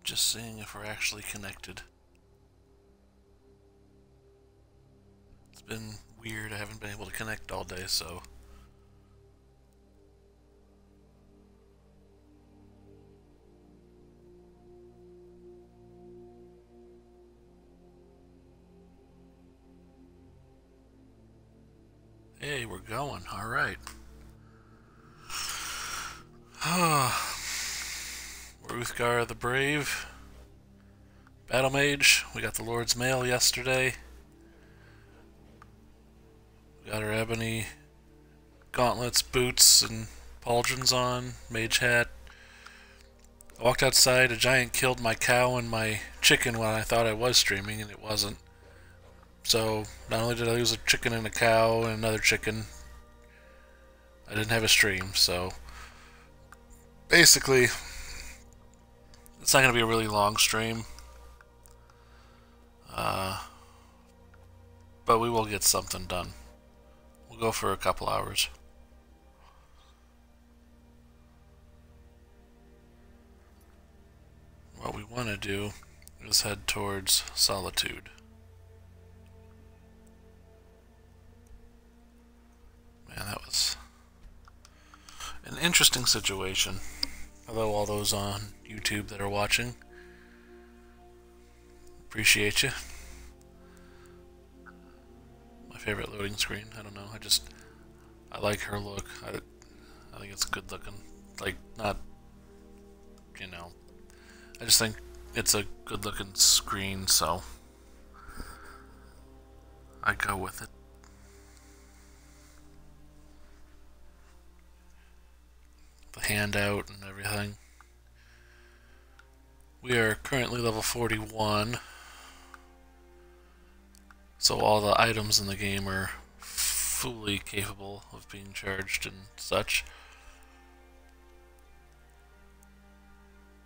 Just seeing if we're actually connected. It's been weird. I haven't been able to connect all day, so... Hey, we're going. Alright. We're Uthgar the Brave. Battle Mage. We got the Lord's Mail yesterday. We got our ebony gauntlets, boots, and pauldrons on. Mage hat. I walked outside. A giant killed my cow and my chicken when I thought I was streaming, and it wasn't. So, not only did I lose a chicken and a cow and another chicken, I didn't have a stream, so... Basically, it's not going to be a really long stream. But we will get something done. We'll go for a couple hours. What we want to do is head towards Solitude. Man, that was an interesting situation. Hello, all those on YouTube that are watching. Appreciate you. My favorite loading screen. I don't know. I like her look. I think it's good looking. Like, not, you know. I just think it's a good looking screen, so I go with it. The handout and everything. We are currently level 41, so all the items in the game are fully capable of being charged and such.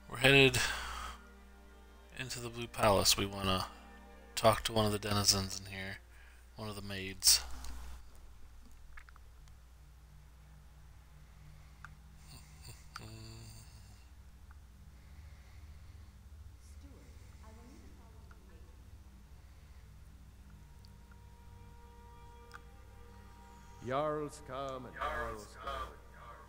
We're headed into the Blue Palace. We want to talk to one of the denizens in here, one of the maids. Jarls come and Jarls go,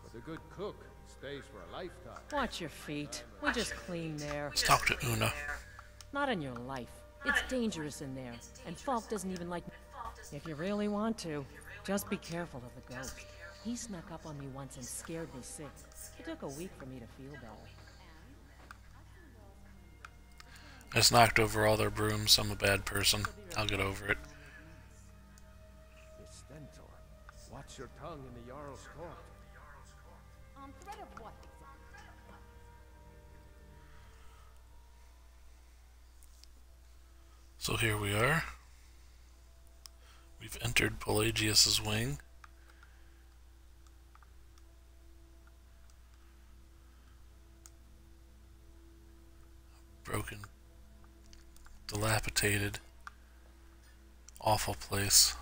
but a good cook stays for a lifetime. Watch your feet. We just clean there. Let's talk to Una. Not in your life. It's dangerous in there, and Falk doesn't even like me. If you really want to, just be careful of the ghost. He snuck up on me once and scared me sick. It took a week for me to feel better. I just knocked over all their brooms. I'm a bad person. I'll get over it. Watch your tongue in the Jarl's court. On threat of what So here we are. We've entered Pelagius's wing. Broken, dilapidated, awful place.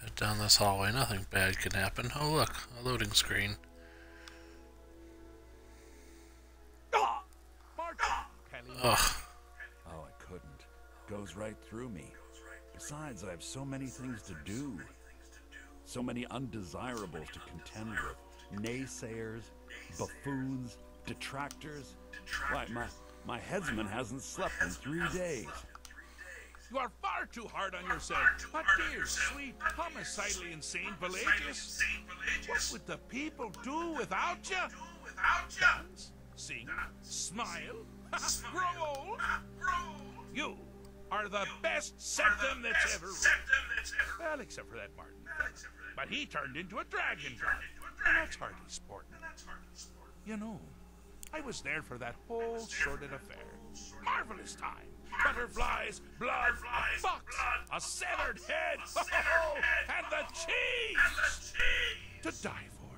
Head down this hallway, nothing bad can happen. Oh look, a loading screen. Ugh. Oh, I couldn't. Goes right through me. Besides, I have so many things to do. So many undesirables to contend with. Naysayers, buffoons, detractors. Why, my headsman hasn't slept in 3 days. You are far too hard on yourself. But dear, sweet, homicidally insane Pelagius. What would the people do without you? Dance, sing, smile, grow old. You are the best septum that's ever lived. Well, except for that Martin. But he turned into a dragonfly. And that's hardly sport. You know, I was there for that whole sordid affair. Marvelous time. Butterflies, blood, a fox, a severed head, oh, and the cheese to die for.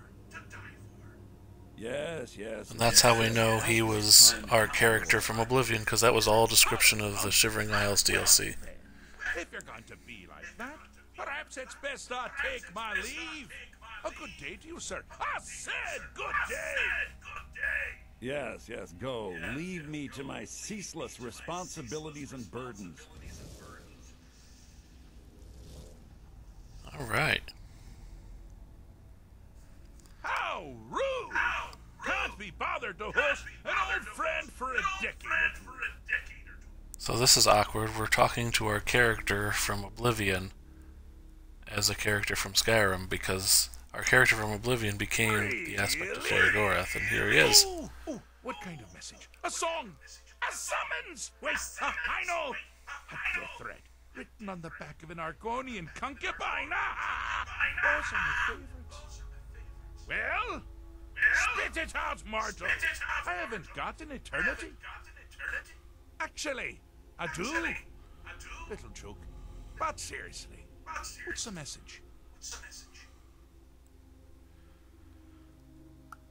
Yes, yes. And that's how we know he was our character from Oblivion, because that was all description of the Shivering Isles DLC. If you're going to be like that, perhaps it's best I take my leave. A good day to you, sir. I said good day. Yes, yes, go. Leave me to my ceaseless responsibilities and burdens. All right. How rude! Can't be bothered to host an old friend for a decade or two. So this is awkward. We're talking to our character from Oblivion as a character from Skyrim, because our character from Oblivion became the aspect of Sheogorath, and here he is. Oh, what kind of message? A song? A summons? Wait, I know! A death threat written on the back of an Argonian concubine. Those are my favorites. Well, spit it out, mortal. I haven't got an eternity. Actually, I do. Little joke. But seriously, what's the message?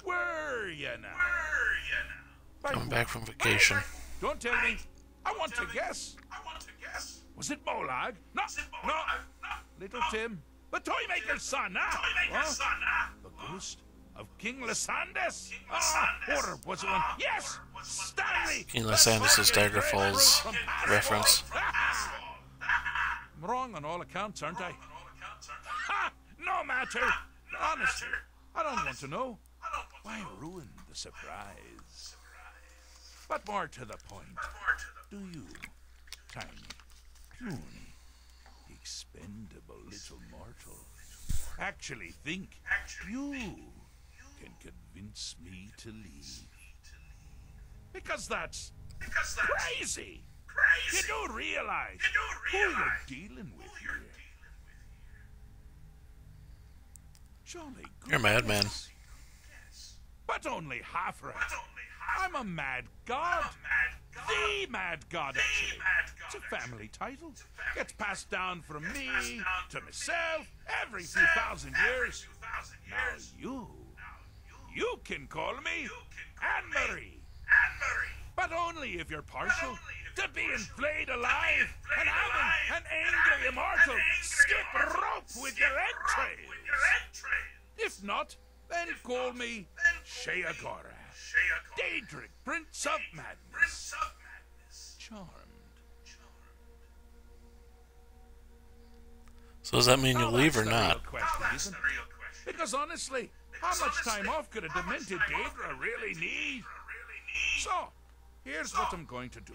Where you now? Coming back from vacation. Don't tell me. I want to guess. Was it Molag? No. Little Tim. The Toymaker's son, The ghost of King Lysandas? Or was it one? Yes! Stanley! King Lysandas's Daggerfall's reference. I'm wrong on all accounts, aren't I? Ha! No matter! Honestly, I don't want to know. Why ruin the surprise? But more to the point, do you, tiny, puny, expendable little mortal, actually think you can convince me to leave? Because that's crazy! You do realize who you're dealing with here. Jolly good. You're a madman. But only half right. I'm a mad god. The mad god, actually. It's a family title. Gets passed down from me to myself every few thousand years. Now you can call me Anne-Marie. But only if you're partial to being flayed alive and having an angry immortal skip rope with your entrails. If not, then call me Sheogorath, Daedric, Prince of Madness. Charmed. So does that mean you'll leave or That's the real not? question, isn't it? Because honestly, how much time off could a demented Daedra really need? So, here's what I'm going to do.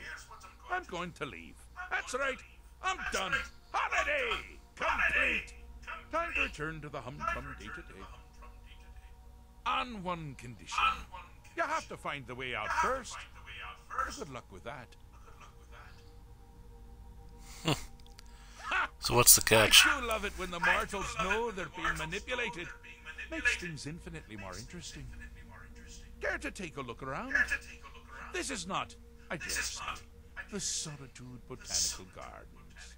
I'm going to leave. That's right. I'm done. Holiday complete. Time to return to the humdrum day-to-day. On one condition. You have to find the way out first. Good luck with that. So what's the catch? I do love it when the mortals know they're being manipulated. Makes things infinitely more interesting. Care to take a look around? This is not, I dare say, the Solitude Botanical Gardens.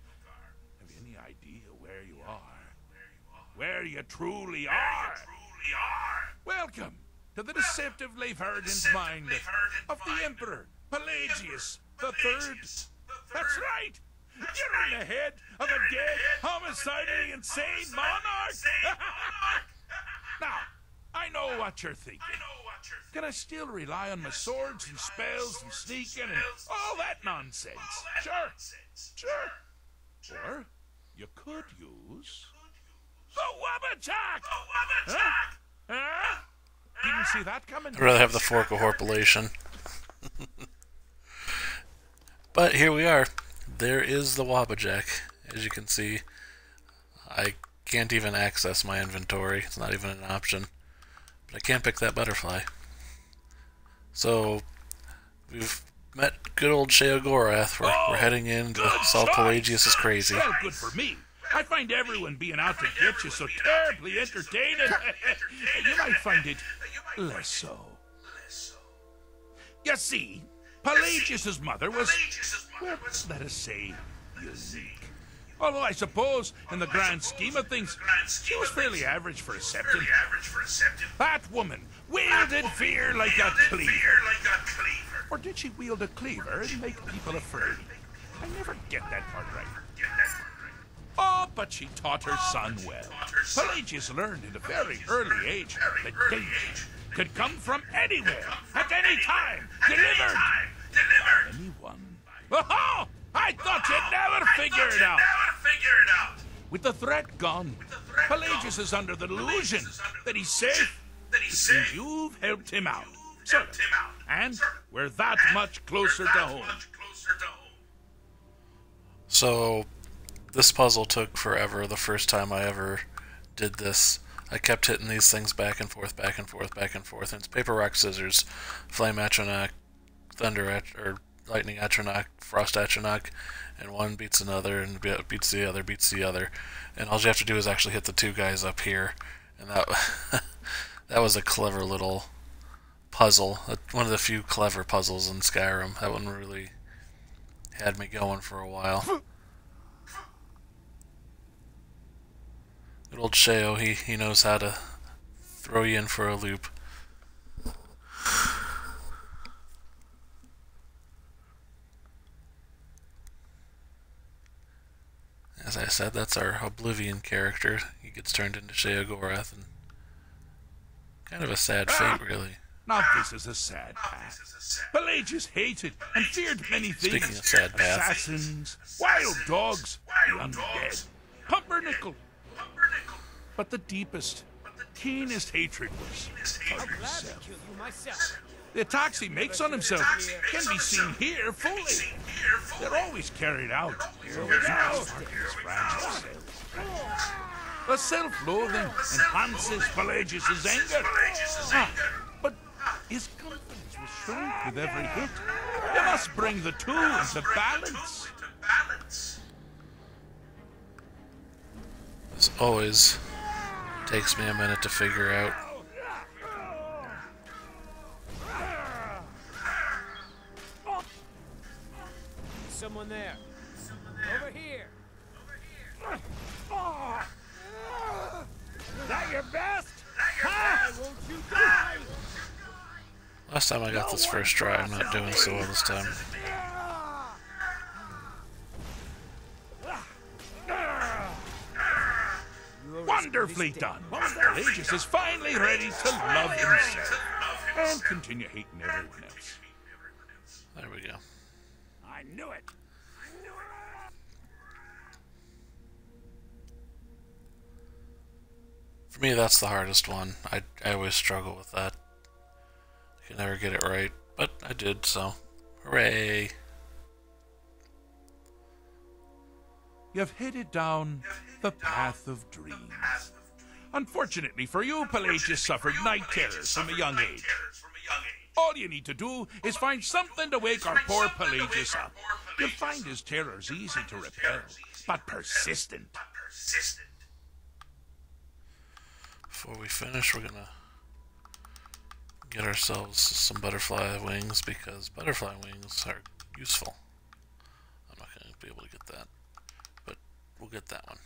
Have you any idea where you are? Where you truly are? Welcome to the deceptive Leifherdin's mind of the Emperor Pelagius III. That's right! You're in the head of a dead, homicidally insane monarch! Now, I know what you're thinking. Can I still rely on my swords and spells and sneaking and all that nonsense? Sure. Or you could use the Wabbajack! Huh? Didn't see that coming? I'd rather have the Fork of Horpulation. But here we are. There is the Wabbajack. As you can see, I can't even access my inventory. It's not even an option. But I can pick that butterfly. So, we've met good old Sheogorath. We're heading in to solve Pelagius is crazy. Well, good for me. I find everyone being out to get you so terribly entertaining. You might find it less so. You see, Pelagius's mother was, well, let us say, unique. Although I suppose, in the grand scheme of things, she was fairly average for a septon. That woman wielded fear like a cleaver. Or did she wield a cleaver and make people afraid? I never get that part right. Oh, but she taught her son well. Pelagius learned at a very early age that danger could come from anywhere, at any time, delivered by anyone. Oh, I thought you'd never figure it out. With the threat gone, Pelagius is under the delusion that he's safe. Which means you've helped him out. Sort of. And we're that much closer to home. So, this puzzle took forever the first time I ever did this. I kept hitting these things back and forth, back and forth, back and forth. And it's paper, rock, scissors, flame atronach, thunder or lightning atronach, frost atronach, and one beats another, and beats the other, beats the other. And all you have to do is actually hit the two guys up here. And that that was a clever little puzzle. One of the few clever puzzles in Skyrim. That one really had me going for a while. Good old Sheo, he knows how to throw you in for a loop. As I said, that's our Oblivion character. He gets turned into Sheogorath, and kind of a sad fate, really. Now this is a sad path. Pelagius hated and feared many things. Speaking of sad path. Assassins, wild dogs, the undead, pumpernickel. But the deepest, keenest hatred was for himself. The attacks he makes on himself can be seen here fully. They're always carried out. The self-loathing enhances Pelagius's anger. But his confidence will shrink with every hit. You must bring the two into balance. As always, takes me a minute to figure out. Someone there. Over here. Is that your best? Why won't you die? Last time I got this first try, I'm not doing so well this time. Wonderfully done. Pelagius is finally ready to love himself and continue hating everyone else. There we go. I knew it. For me, that's the hardest one. I always struggle with that. I can never get it right, but I did, so hooray! You've headed down the path of dreams. Unfortunately for you, Pelagius suffered night terrors from a young age. All you need to do is find something to wake our poor Pelagius up. You'll find his terrors easy to repel, but persistent. Before we finish, we're gonna get ourselves some butterfly wings, because butterfly wings are useful. I'm not gonna be able to get that, but we'll get that one.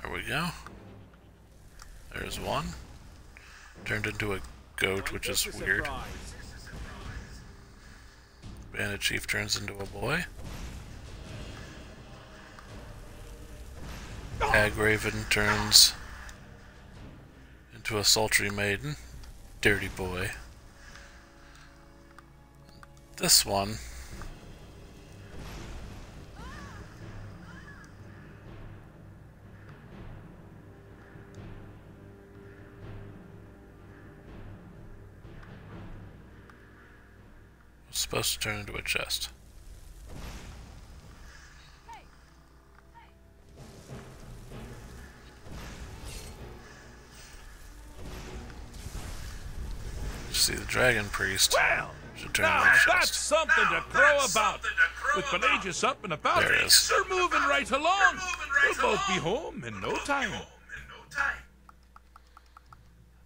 There we go. There's one. Turned into a goat, which is weird. Bandit Chief turns into a boy. Hag Raven turns into a sultry maiden. Dirty boy. This one was supposed to turn into a chest. See the dragon priest. Well, Should turn Now, on the that's chest. something to crow about. With Pelagius up and about, There it is. they're moving right along. We'll both be home in no time.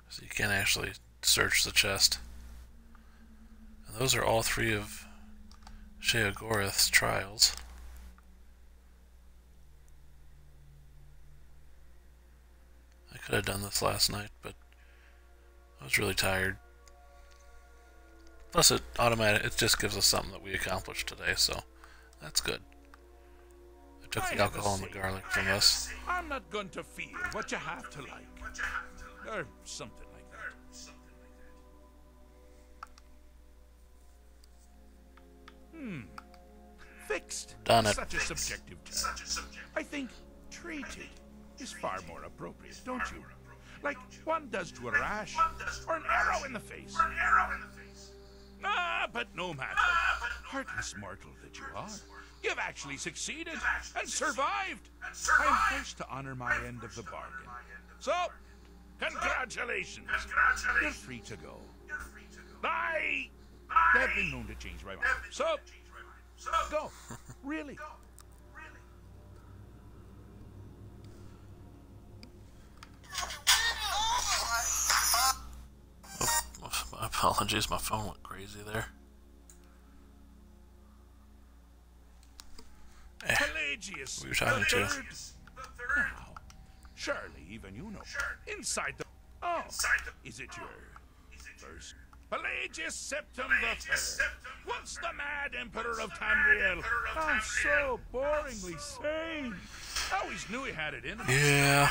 So you can actually search the chest. And those are all 3 of Sheogorath's trials. I could have done this last night, but I was really tired. Plus it just gives us something that we accomplished today, so that's good. I took the alcohol and the garlic from us. I'm not going to feel what you have to like. Or something like that. Fixed. Done it. Such a subjective term. I think treated is far more appropriate, don't you? Like one does to a rash, or an arrow in the face. Ah, but no matter. Heartless mortal that you are, you've actually succeeded and survived. I'm first to honor my end of the bargain. So, congratulations. You're free to go. I've been known to change my mind. So, go. Really. My apologies, my phone went crazy there. Pelagius, We were talking to. Now, surely even you know. Inside the... Oh, is it your first? Pelagius Septim the Third. Once the mad emperor of Tamriel. Oh, so boringly sane. I always knew he had it in him. Yeah.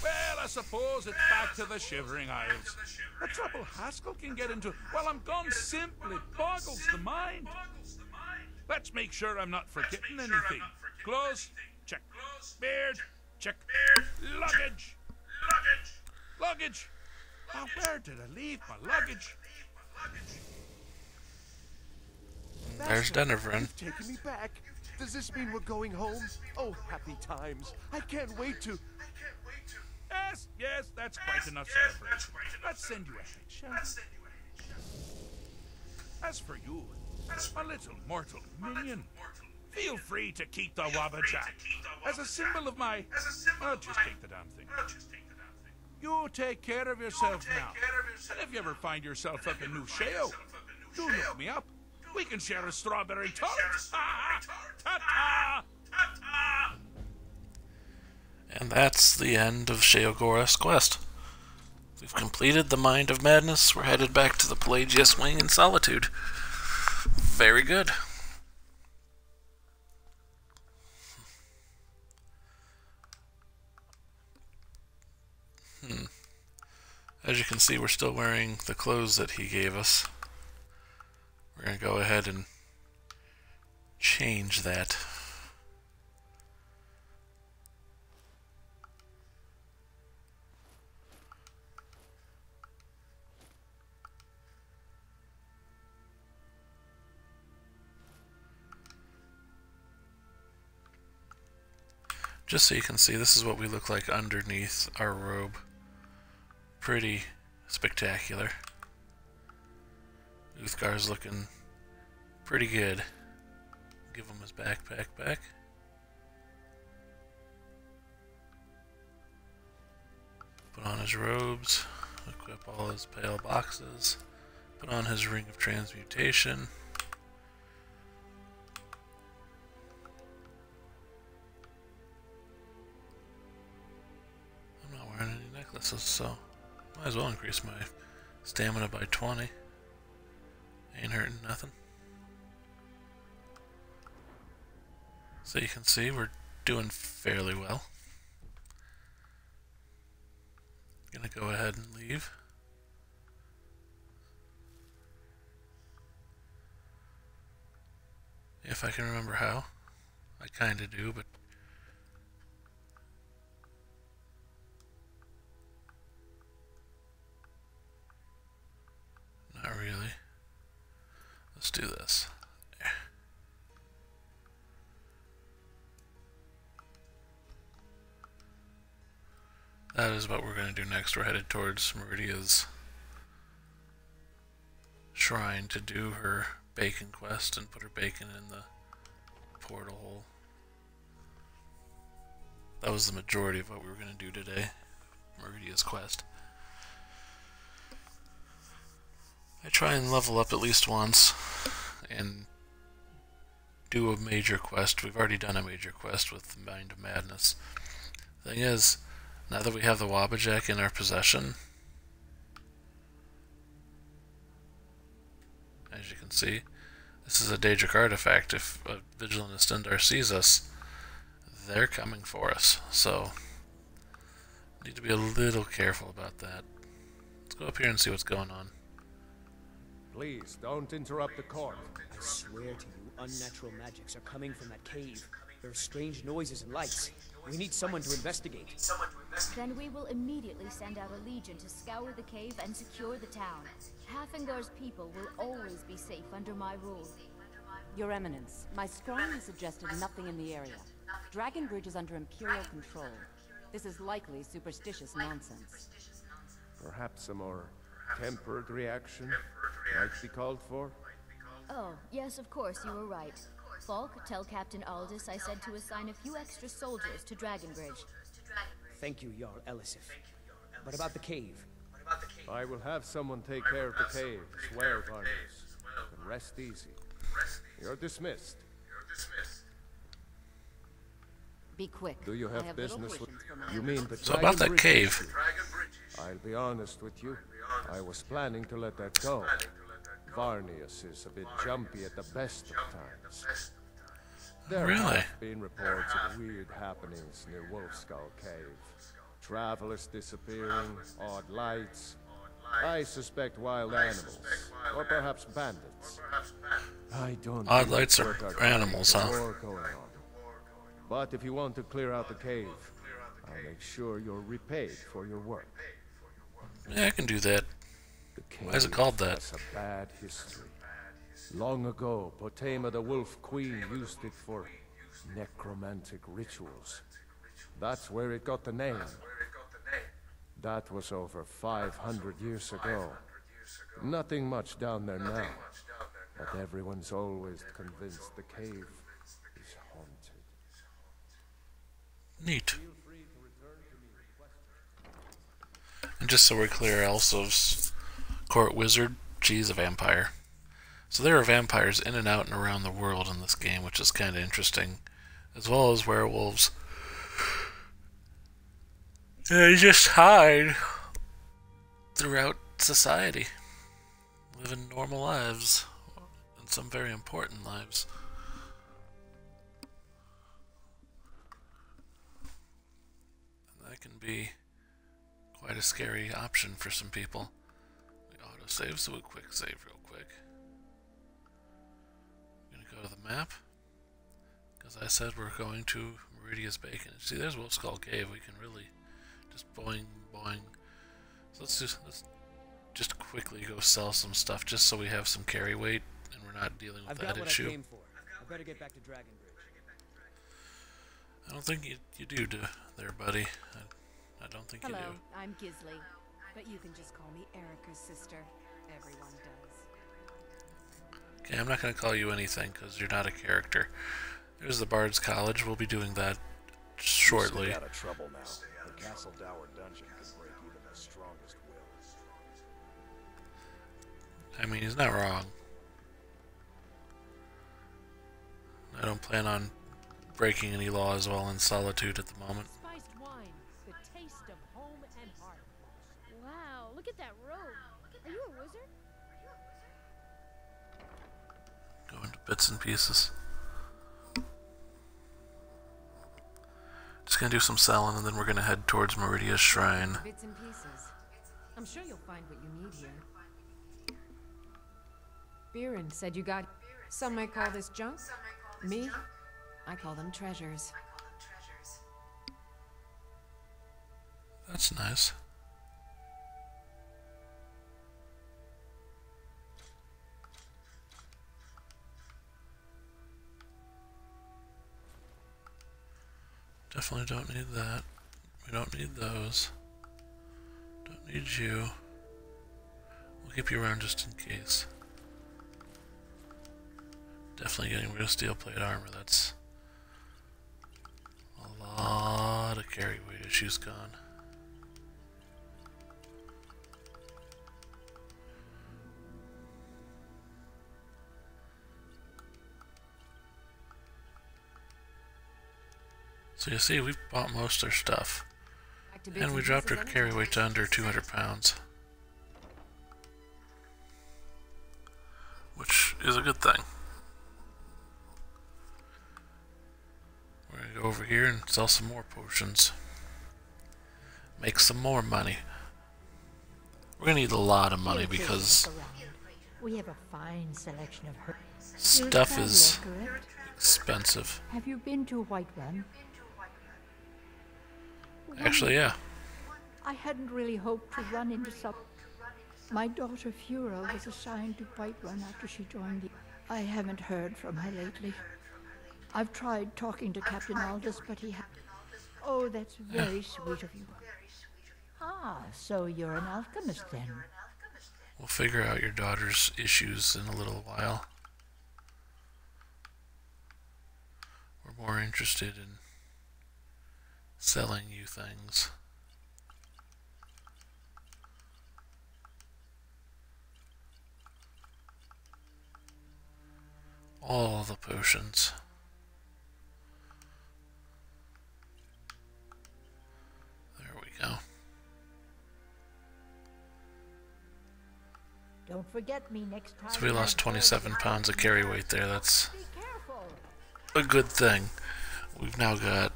Well, I suppose it's back to the Shivering Isles. The trouble Haskell can get into while I'm gone simply boggles the mind. Let's make sure I'm not forgetting anything. Clothes, check. Beard, check. Luggage. Luggage. Now, where did I leave my luggage? There's Denevrin. You've taken me back. Does this mean we're going home? Oh, happy times. I can't wait to... Yes, that's quite enough celebration. Let's send you ahead, shall we? As for you, a little mortal minion, feel free to keep the Wabbajack as a symbol of my... I'll just take the damn thing. You take care of yourself now. And if you ever find yourself up in New Sheo, do look me up. We can share a strawberry tart. Ta-ta! And that's the end of Sheogorath's quest. We've completed the Mind of Madness. We're headed back to the Pelagius Wing in Solitude. Very good. As you can see, we're still wearing the clothes that he gave us. We're going to go ahead and change that. Just so you can see, this is what we look like underneath our robe. Pretty spectacular. Uthgar's looking pretty good. Give him his backpack back. Put on his robes. Equip all his pale boxes. Put on his ring of transmutation. I'm not wearing any necklaces, so might as well increase my stamina by 20. Ain't hurting nothing. So you can see we're doing fairly well. Gonna go ahead and leave. If I can remember how. I kinda do, but not really. Let's do this. There. That is what we're going to do next. We're headed towards Meridia's shrine to do her bacon quest and put her bacon in the portal hole. That was the majority of what we were going to do today. Meridia's quest. I try and level up at least once and do a major quest. We've already done a major quest with the Mind of Madness. The thing is, now that we have the Wabbajack in our possession, as you can see, this is a Daedric artifact. If a Vigilant Estendar sees us, they're coming for us. So, need to be a little careful about that. Let's go up here and see what's going on. Please, don't interrupt the court. I swear to you, unnatural magics are coming from that cave. There are strange noises and lights. We need someone to investigate. Then we will immediately send out a legion to scour the cave and secure the town. Hafingar's people will always be safe under my rule. Your Eminence, my scrying suggested nothing in the area. Dragon Bridge is under Imperial control. This is likely superstitious nonsense. Perhaps a more tempered reaction might be called for? Oh, yes, of course, you were right. Falk, tell Captain Aldous I said to assign a few extra soldiers to Dragonbridge. Thank you, Jarl Elisif. But about the cave? I will have someone take care of the cave as well, Varnius. You can rest easy. You're dismissed. Be quick. Do you I have little business with... patience for my- You mean the So about that Dragon cave. Bridge issue? I'll be honest with you. I was planning to let that go. Varnius is a bit jumpy at the best of times. There Really? have been reports of weird happenings near Wolfskull Cave. Travelers disappearing, odd lights. I suspect wild animals, or perhaps bandits. I don't Odd think lights it's are worth our time. animals, There's huh? war going on. But if you want to clear out the cave, I'll make sure you're repaid for your work. Yeah, I can do that. The cave Why is it called that? has a bad history. Long ago, Potema the Wolf Queen used it for necromantic rituals. That's where it got the name. That was over 500 years ago. Nothing much down there now. But everyone's always convinced the cave is haunted. Neat. And just so we're clear, Elsov's court wizard, she's a vampire. So there are vampires in and out and around the world in this game, which is kind of interesting, as well as werewolves. They just hide throughout society, living normal lives, and some very important lives. And that can be quite a scary option for some people. We autosave, so we'll quick save real quick. I'm going to go to the map, because I said we're going to Meridia's Bacon. See, there's Wolfskull Cave. We can really just boing, boing. So let's just quickly go sell some stuff, just so we have some carry weight, and we're not dealing with I've that got what issue. I came for. I better get back to Dragonbridge. I don't think you do there, buddy. I don't think Hello, you do. I'm Gisley, but you can just call me Erica's sister. Everyone does. Okay, I'm not going to call you anything, because you're not a character. There's the Bard's College. We'll be doing that shortly. Stay out of trouble now. The Castle Dower dungeon can break even the strongest will. I mean, he's not wrong. I don't plan on breaking any laws while in solitude at the moment. Spiced wine, the taste of home and heart. Wow, look at that robe. Are you a wizard? Go into bits and pieces. Just gonna do some selling, and then we're gonna head towards Meridia's shrine. Bits and pieces. I'm sure you'll find what you need here. Biren said you got... Some might call this junk. Me? I call them treasures. That's nice. Definitely don't need that. We don't need those. Don't need you. We'll keep you around just in case. Definitely getting rid of steel plate armor. That's a lot of carry weight issues gone. So you see, we've bought most of our stuff. And we dropped our carry weight to under 200 pounds. Which is a good thing. We're going to go over here and sell some more potions. Make some more money. We're going to need a lot of money because we have a fine selection of herbs. Stuff is expensive. Have you been to Whiterun? Actually, yeah. I hadn't really hoped to run into some. My daughter Fura was assigned to Whiterun after she joined the. I haven't heard from her lately. I've tried talking to Captain Aldous, but he. Oh, that's very sweet of you. Ah, so you're an alchemist then? We'll figure out your daughter's issues in a little while. We're more interested in selling you things. All the potions. There we go. Don't forget me next time. So we lost 27 pounds of carry weight there. That's a good thing. We've now got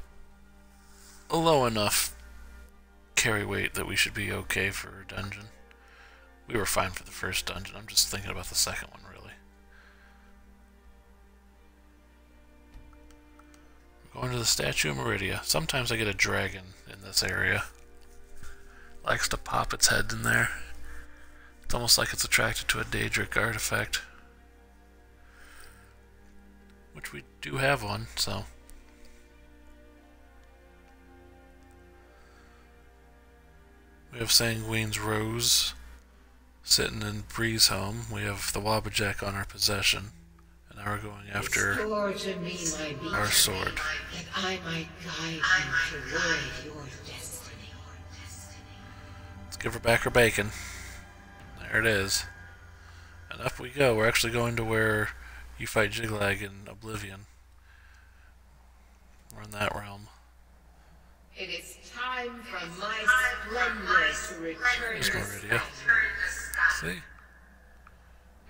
a low enough carry weight that we should be okay for a dungeon. We were fine for the first dungeon. I'm just thinking about the second one, really. We're going to the Statue of Meridia. Sometimes I get a dragon in this area. It likes to pop its head in there. It's almost like it's attracted to a Daedric artifact. Which we do have one, so. We have Sanguine's Rose sitting in Bree's home. We have the Wabbajack on our possession. And now we're going after our sword. That I might guide you toward your destiny. Let's give her back her bacon. There it is. And up we go. We're actually going to where you fight Jiglag in Oblivion. We're in that realm. It is time for my splendor to return to Meridia. See?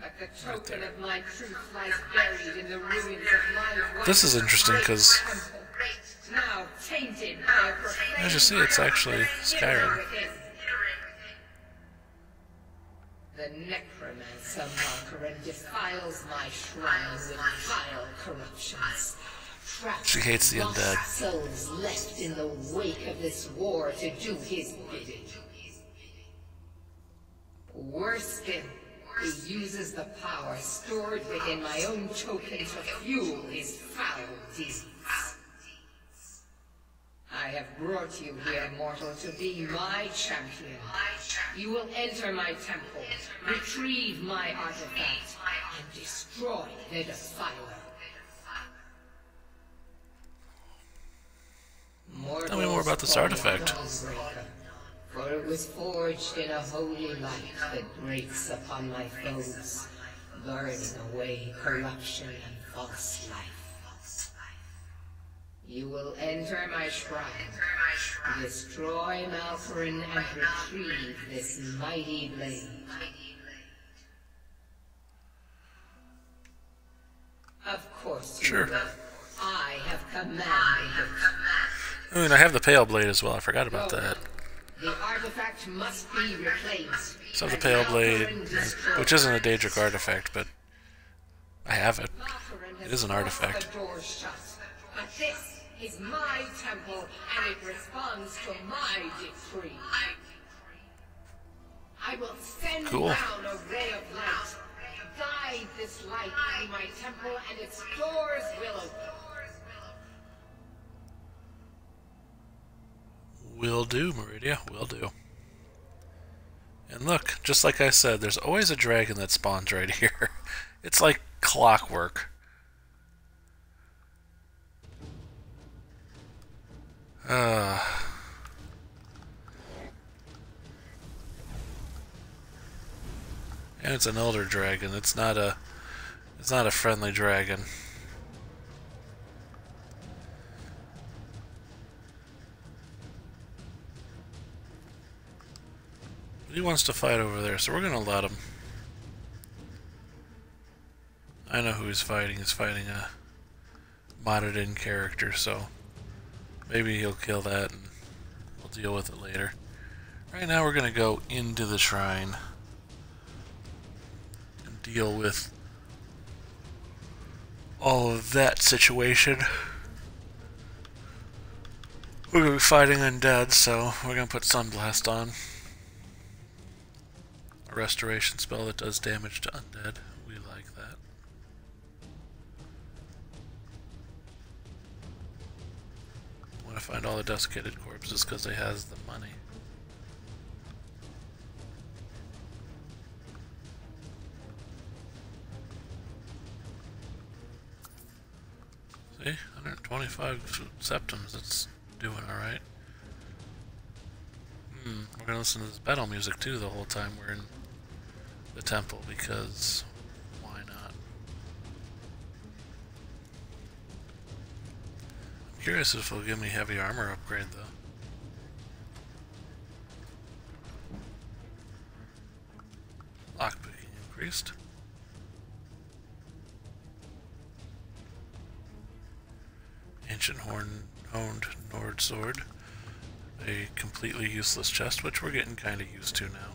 But the token of my truth lies buried in the ruins of my this is interesting because, now tainted by a as you see, it's actually Skyrim. The necromancer Malkaran defiles my shrine with vile corruptions. She hates the undead. Souls left in the wake of this war to do his bidding. Worse still, he uses the power stored within my own token to fuel his foul deeds. I have brought you here, mortal, to be my champion. You will enter my temple, retrieve my artifact, and destroy the defiler. Tell me more about this artifact. For it was forged in a holy light that breaks upon my foes, burning away corruption and false life. You will enter my shrine, destroy Malkaran, and retrieve this mighty blade. Of course you sure. will. I have commanded it. I mean, I have the Pale Blade as well. I forgot about that. The artifact must be reclaimed. So the Pale Blade, which isn't a Daedric artifact, but I have it. It is an artifact. But this is my temple, and it responds to my decree. I will send Cool. down a ray of light. Guide this light through my temple, and its doors will open. Will do, Meridia. Will do. And look, just like I said, there's always a dragon that spawns right here. It's like clockwork. And it's an elder dragon. It's not a friendly dragon. But he wants to fight over there, so we're gonna let him. I know who he's fighting. He's fighting a modded in character, so maybe he'll kill that and we'll deal with it later. Right now we're gonna go into the shrine and deal with all of that situation. We're gonna be fighting undead, so we're gonna put Sunblast on. A restoration spell that does damage to undead. We like that. I want to find all the desiccated corpses because they has the money. See? 125 septums. It's doing alright. We're gonna listen to this battle music too the whole time we're in the temple, because why not? I'm curious if it'll give me heavy armor upgrade though. Lockpicking increased. Ancient honed Nord sword. A completely useless chest, which we're getting kind of used to now.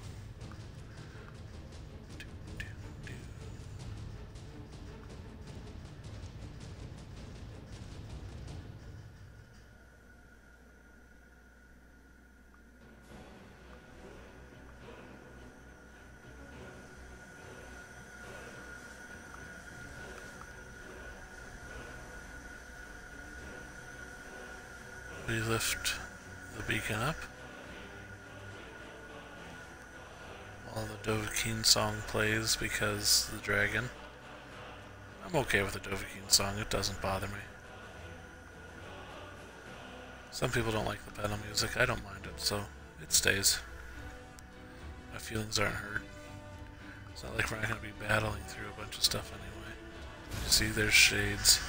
We lift the beacon up while the Dovahkiin song plays because the dragon. I'm okay with the Dovahkiin song, it doesn't bother me. Some people don't like the battle music, I don't mind it, so it stays. My feelings aren't hurt. It's not like we're not going to be battling through a bunch of stuff anyway. You see, there's shades.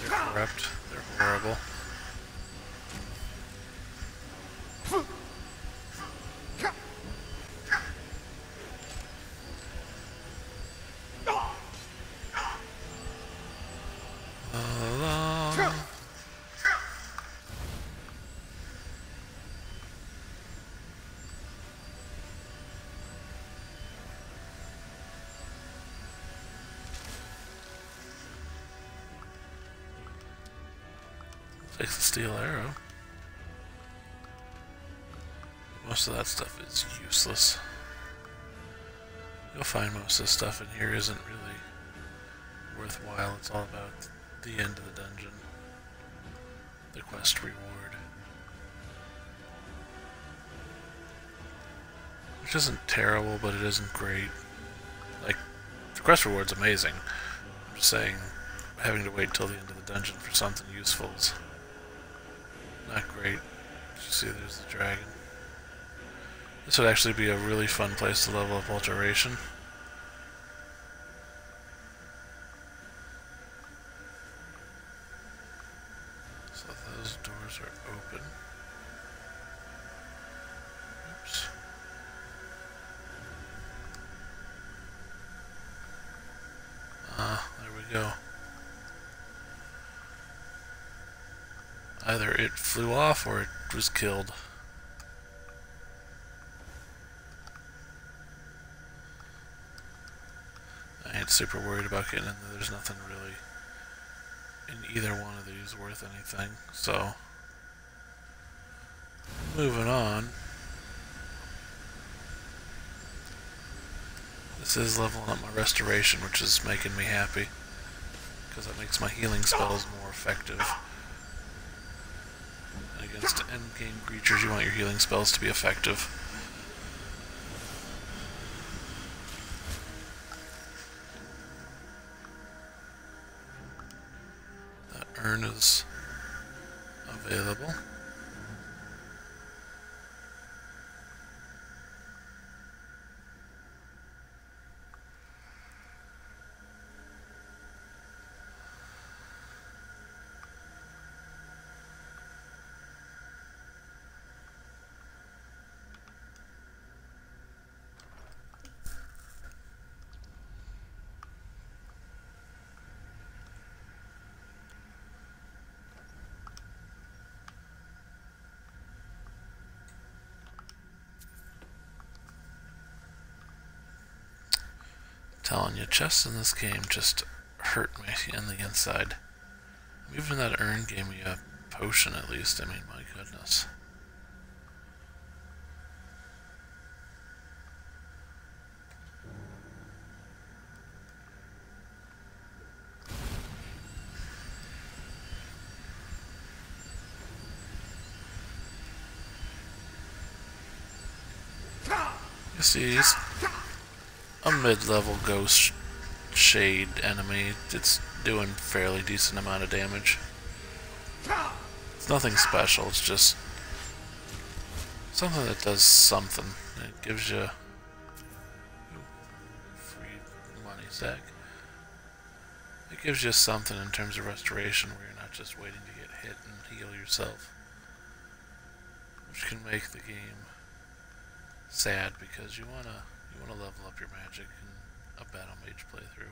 They're corrupt, they're horrible. Takes the steel arrow. Most of that stuff is useless. You'll find most of the stuff in here isn't really worthwhile. It's all about the end of the dungeon. The quest reward. Which isn't terrible, but it isn't great. Like, the quest reward's amazing. I'm just saying, having to wait till the end of the dungeon for something useful is not great. You see there's the dragon. This would actually be a really fun place to level up alteration. So those doors are open. Oops. There we go. Either it flew off or it was killed. I ain't super worried about getting in there. There's nothing really in either one of these worth anything. So, moving on. This is leveling up my restoration, which is making me happy, because that makes my healing spells more effective. And against endgame creatures, you want your healing spells to be effective. That urn is available. Telling you, chests in this game just hurt me in the inside. Even that urn gave me a potion at least. I mean, my goodness. You see, he's a mid-level ghost shade enemy. It's doing fairly decent amount of damage. It's nothing special, it's just something that does something. It gives you free money sack. It gives you something in terms of restoration where you're not just waiting to get hit and heal yourself. Which can make the game sad because you wanna level up your magic in a battle mage playthrough.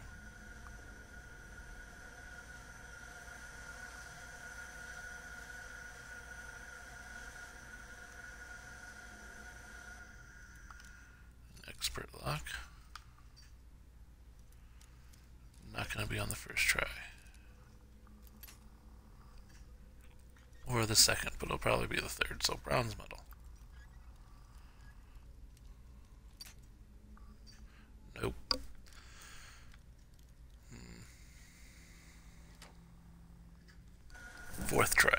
Expert lock. Not gonna be on the first try. Or the second, but it'll probably be the third, so bronze medal. Nope. Fourth try.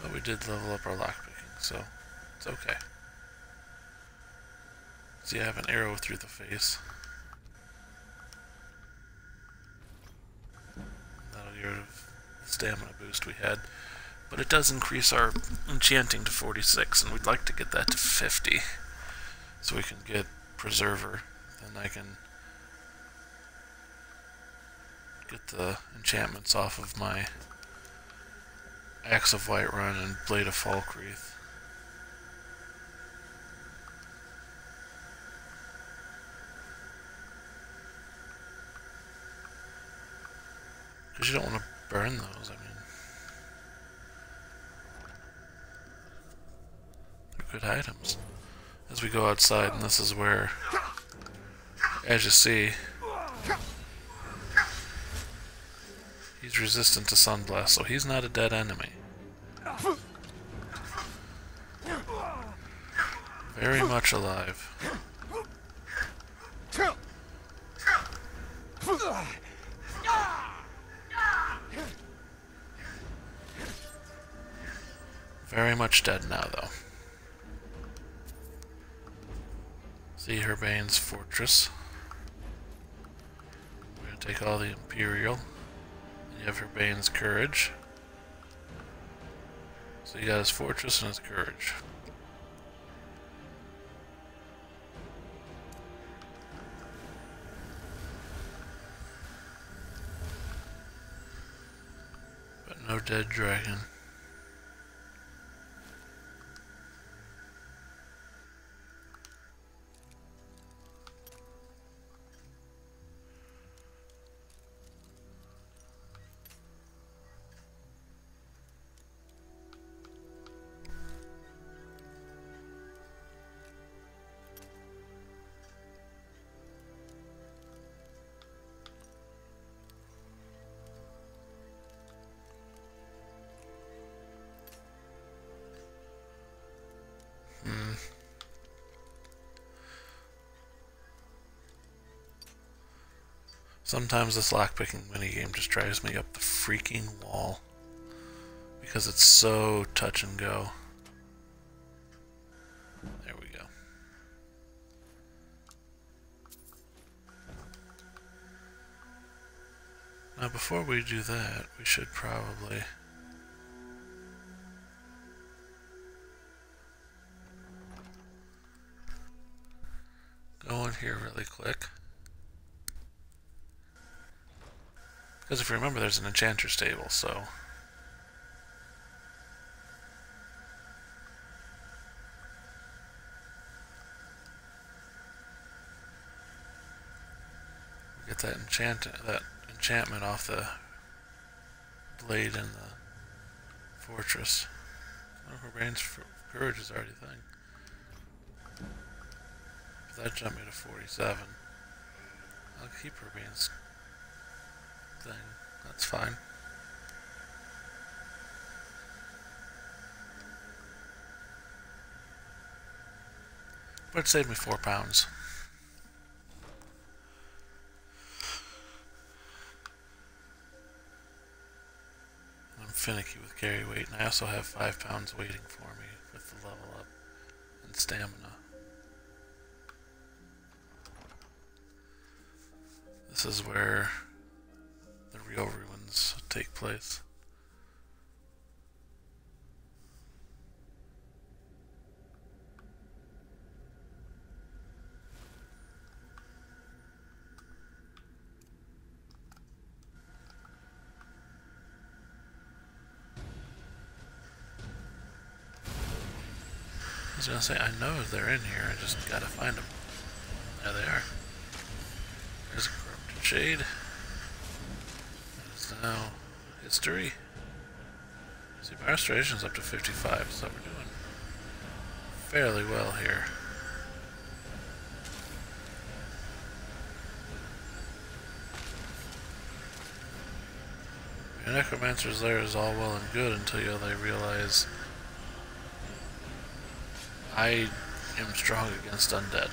But we did level up our lockpicking, so it's okay. See, I have an arrow through the face. That'll get rid of the stamina boost we had. But it does increase our enchanting to 46, and we'd like to get that to 50. So we can get Preserver, then I can get the enchantments off of my Axe of Whiterun and Blade of Falkreath. Because you don't want to burn those, I mean. They're good items. As we go outside, and this is where, as you see, he's resistant to Sunblast, so he's not a dead enemy. Very much alive. Very much dead now, though. See Herbane's fortress. We're going to take all the Imperial. And you have Herbane's courage. So you got his fortress and his courage. But no dead dragon. Sometimes this lockpicking minigame just drives me up the freaking wall because it's so touch and go. There we go. Now before we do that, we should probably go in here really quick. Because if you remember, there's an enchanter's table, so... Get that enchantment off the blade in the fortress. Oh, Rain's courage is already a thing. But that jumped me to 47. I'll keep Rabin's thing. That's fine. But it saved me 4 pounds. I'm finicky with carry weight, and I also have 5 pounds waiting for me with the level up and stamina. This is where the real ruins take place. I was gonna say, I know they're in here, I just gotta find them. There they are. There's a corrupted shade. That is now history. See, my restoration's up to 55, so we're doing fairly well here. Your necromancer's lair is all well and good until they realize I am strong against undead.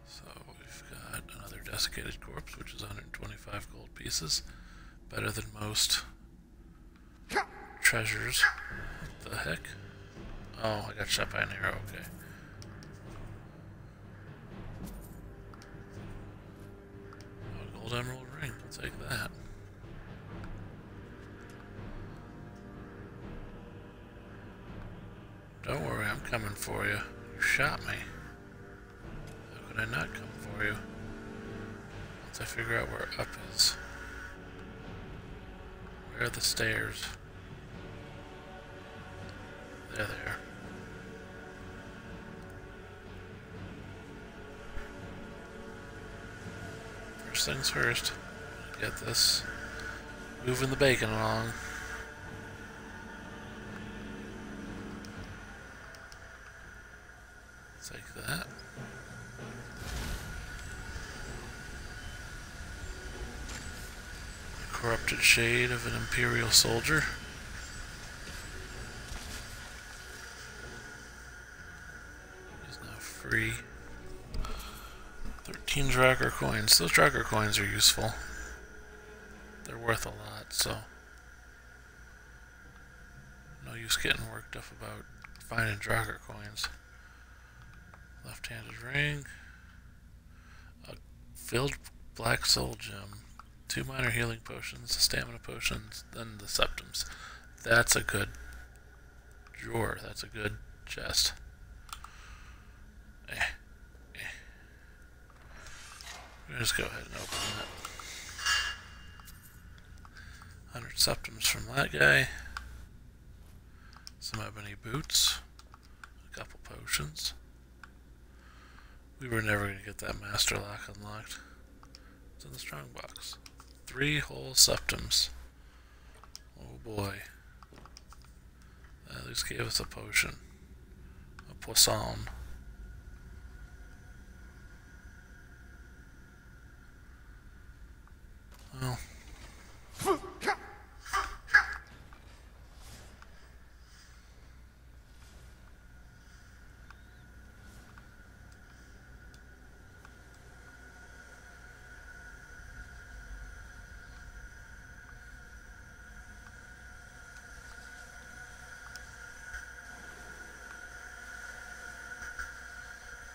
So we've got another desiccated corpse, which is 125 gold pieces. Better than most treasures. What the heck? Oh, I got shot by an arrow, okay. Oh, gold emerald ring, I'll take that. Don't worry, I'm coming for you. You shot me. How could I not come for you? Once I figure out where up is. Where are the stairs? There they are. First things first. Get this. Moving the bacon along. Take that. A corrupted shade of an Imperial soldier. He's now free. 13 Drakkar coins. Those Drakkar coins are useful. They're worth a lot, so no use getting worked up about finding Drakkar coins. Left-handed ring. A filled black soul gem. 2 minor healing potions, stamina potions, then the septums. That's a good drawer. That's a good chest. We'll just go ahead and open that. 100 septums from that guy. Some ebony boots. A couple potions. We were never going to get that master lock unlocked. It's in the strong box. 3 whole septums. Oh boy. That at least gave us a potion. A poisson. Well.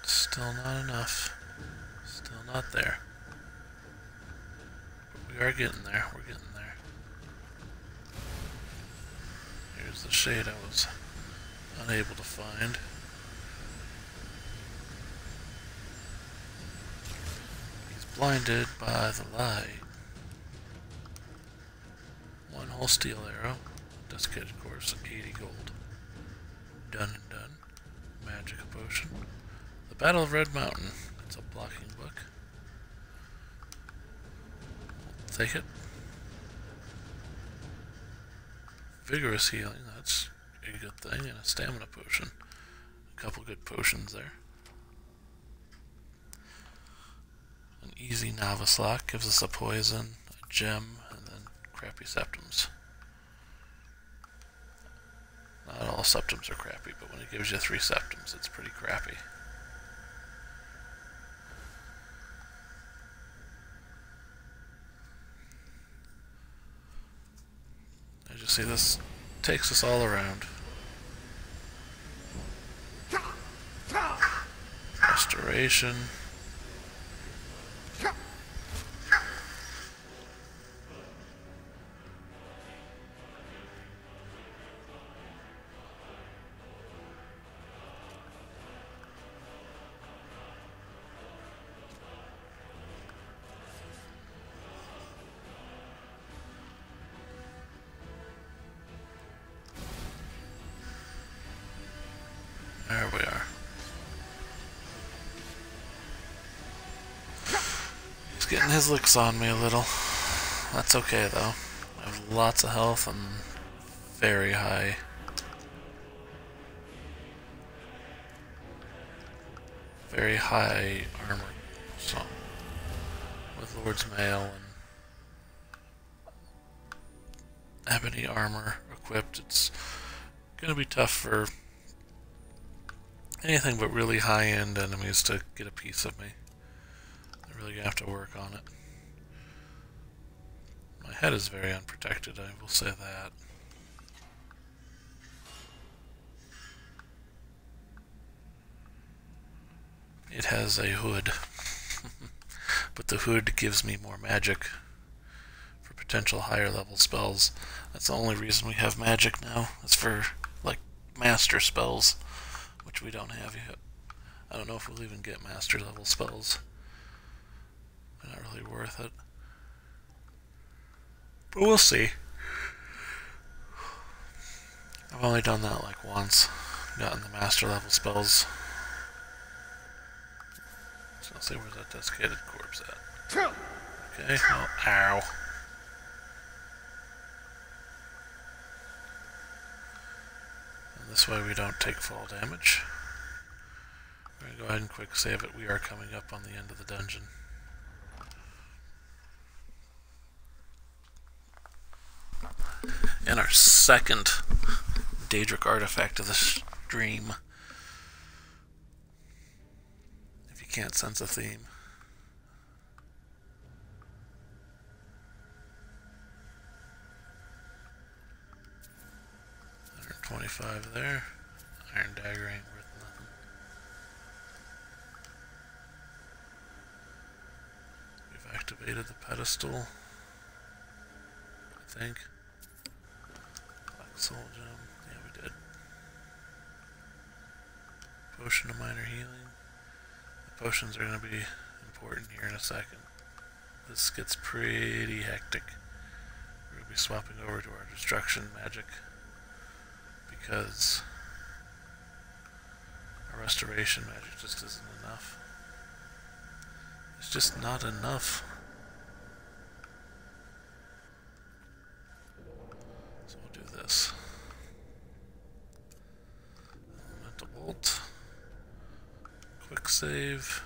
Still not enough. Still not there. But we are getting there. We're getting there. Here's the shade I was unable to find. He's blinded by the light. One whole steel arrow. Desiccated course, 80 gold. Done and done. Magic potion. The Battle of Red Mountain. It's a blocking book. We'll take it. Vigorous healing, that's a good thing, and a stamina potion. A couple good potions there. An easy novice lock gives us a poison, a gem, and then crappy septums. Not all septums are crappy, but when it gives you 3 septums, it's pretty crappy. As you see, this takes us all around. Restoration. There we are. He's getting his licks on me a little. That's okay though. I have lots of health and very high armor. So with Lord's Mail and ebony armor equipped, it's gonna be tough for anything but really high-end enemies to get a piece of me. I'm really gonna have to work on it. My head is very unprotected, I will say that. It has a hood, but the hood gives me more magic for potential higher level spells. That's the only reason we have magic now. It's for, like, master spells, which we don't have yet. I don't know if we'll even get master level spells. They're not really worth it. But we'll see. I've only done that like once. Gotten the master level spells. So let's see, where's that desiccated corpse at? Okay, well, ow. And this way we don't take fall damage. We're going to go ahead and quick save it. We are coming up on the end of the dungeon. And our second Daedric artifact of the stream. If you can't sense a theme. 125 there. Iron dagger ain't worth nothing. We've activated the pedestal, I think. Black soul gem. Yeah, we did. Potion of minor healing. The potions are going to be important here in a second. This gets pretty hectic. We're going to be swapping over to our destruction magic because our restoration magic just isn't enough. It's just not enough. So we'll do this. Elemental bolt. Quick save.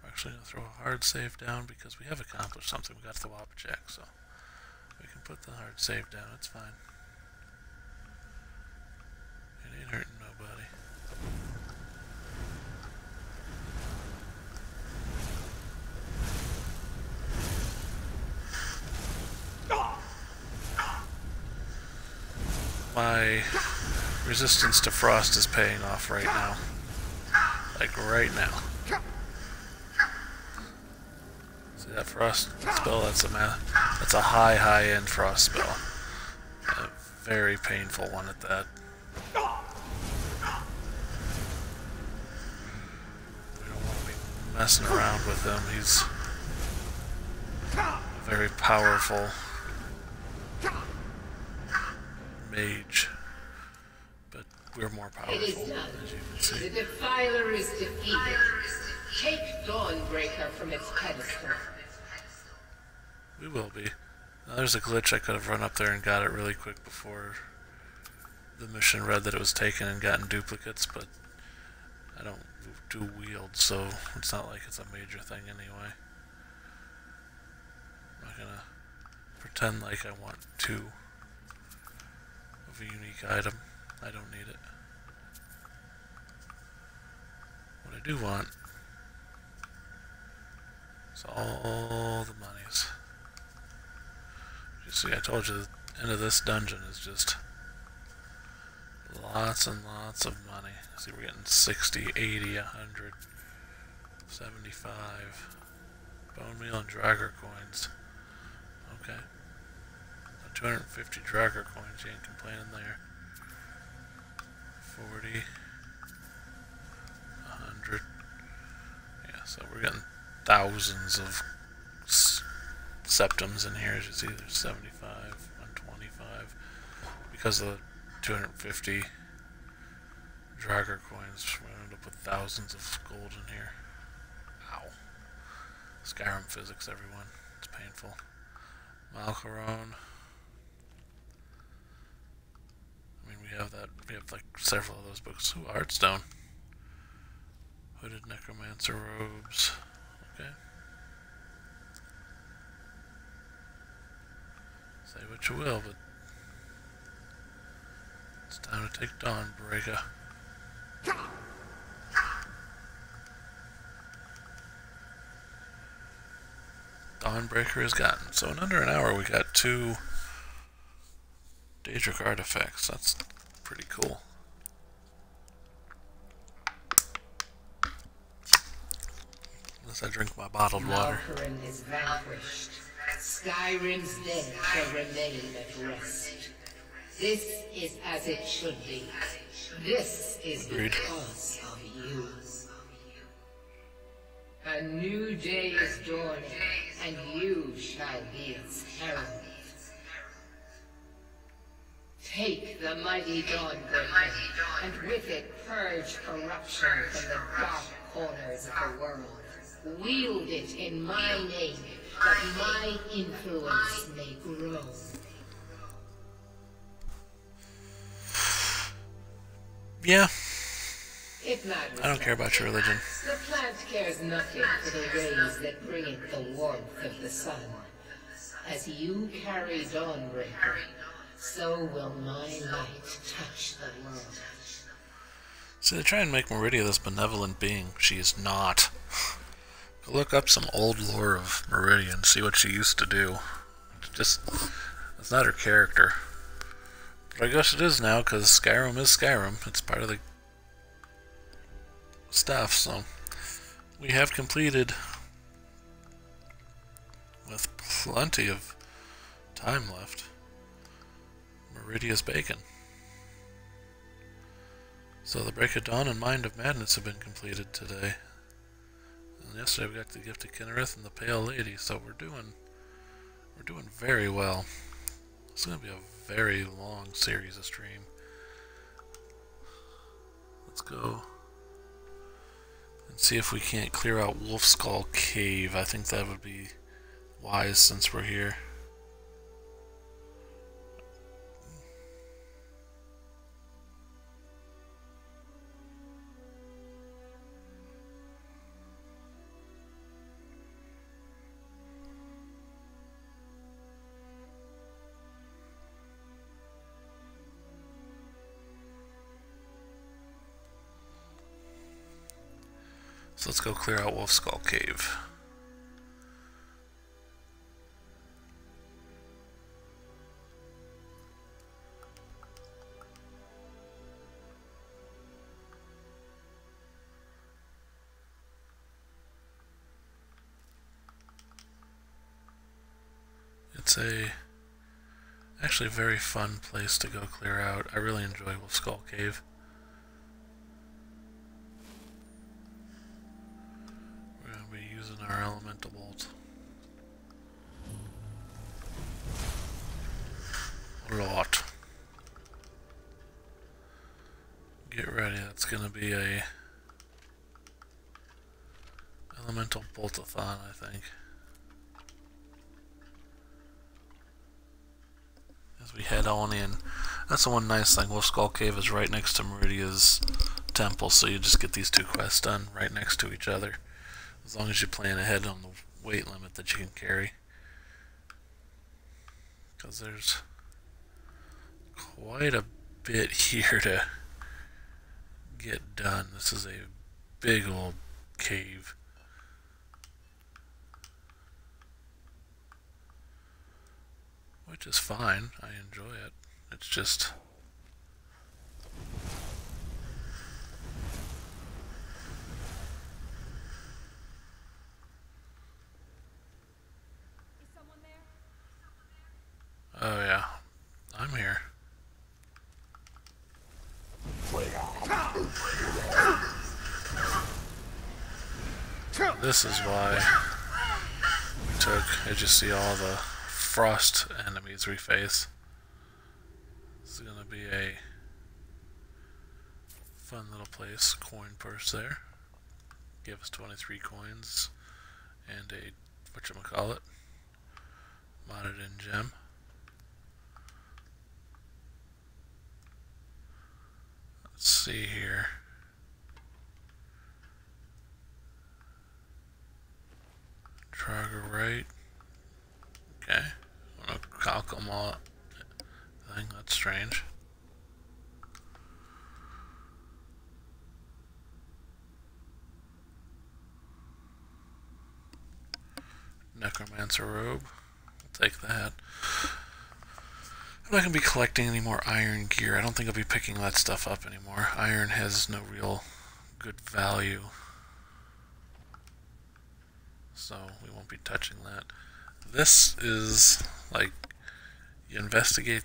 We're actually going to throw a hard save down because we have accomplished something. We got the Wapachak, so we can put the hard save down. It's fine. It ain't hurting nobody. My resistance to frost is paying off right now. Like right now. See that frost spell? That's a high end frost spell. very painful one at that. We don't want to be messing around with him. He's a very powerful mage, but we're more powerful, It is done. as you can see. The Defiler is defeated. Take Dawnbreaker from its pedestal. We will be. Now, there's a glitch. I could have run up there and got it really quick before the mission read that it was taken and gotten duplicates, but I don't do wield, so it's not like it's a major thing anyway. I'm not gonna pretend like I want two of a unique item. I don't need it. What I do want is all the monies. You see, I told you the end of this dungeon is just lots and lots of money. See, we're getting 60, 80, 100, 75 bone meal and Draugr coins. Okay. 250 Draugr coins, you ain't complaining there. 40, 100. Yeah, so we're getting thousands of septums in here. As you see, there's 75, 125. Because of the 250 Draugr coins, we're going to end up with thousands of gold in here. Ow. Skyrim physics, everyone. It's painful. Malcaron. I mean, we have like several of those books. Ooh, Heartstone. Hooded Necromancer robes. Okay. Say what you will, but it's time to take Dawnbreaker. Dawnbreaker is gotten. So in under an hour we got 2 Daedric artifacts. That's pretty cool. Unless I drink my bottled water. Malcaron is vanquished. Skyrim's dead shall remain at rest. This is as it should be. This is because of you. A new day is dawning, and you shall be its herald. Take the mighty Dawnbreaker, and with it purge corruption from the dark corners of the world. Wield it in my name, that my influence may grow. Yeah. It matters. I don't care about your religion. The plant cares nothing for the rays that bring it the warmth of the sun. As you carry Dawnbreaker, so will my light touch the world. See, they try and make Meridia this benevolent being. She is not. Go look up some old lore of Meridia and see what she used to do. It's not her character. But I guess it is now, because Skyrim is Skyrim. It's part of the stuff, so we have completed with plenty of time left Meridia's Bacon. So the Break of Dawn and Mind of Madness have been completed today. And yesterday we got the Gift of Kinnereth and the Pale Lady, so we're doing very well. It's going to be a very long series of stream. Let's go and see if we can't clear out Wolf Skull Cave. I think that would be wise since we're here. So let's go clear out Wolf Skull Cave. It's a Actually, a very fun place to go clear out. I really enjoy Wolf Skull Cave. We're going to be using our elemental bolt. A lot. Get ready, that's going to be a elemental boltathon, I think. As we head on in. That's the one nice thing. Wolf Skull Cave is right next to Meridia's temple, so you just get these two quests done right next to each other. As long as you plan ahead on the weight limit that you can carry. Because there's quite a bit here to get done. This is a big old cave. Which is fine. I enjoy it. It's just... Is someone there? Oh yeah. I'm here. This is why we took, as you see, all the frost enemies we face. This is going to be a fun little place. Coin purse there. Give us 23 coins and a, whatchamacallit, modded in gem. Let's see here. Trigger right. Okay. I'm gonna calc them all. Thing. That's strange. Necromancer robe. I'll take that. I'm not gonna be collecting any more iron gear. I don't think I'll be picking that stuff up anymore. Iron has no real good value. So we won't be touching that. This is like, you investigate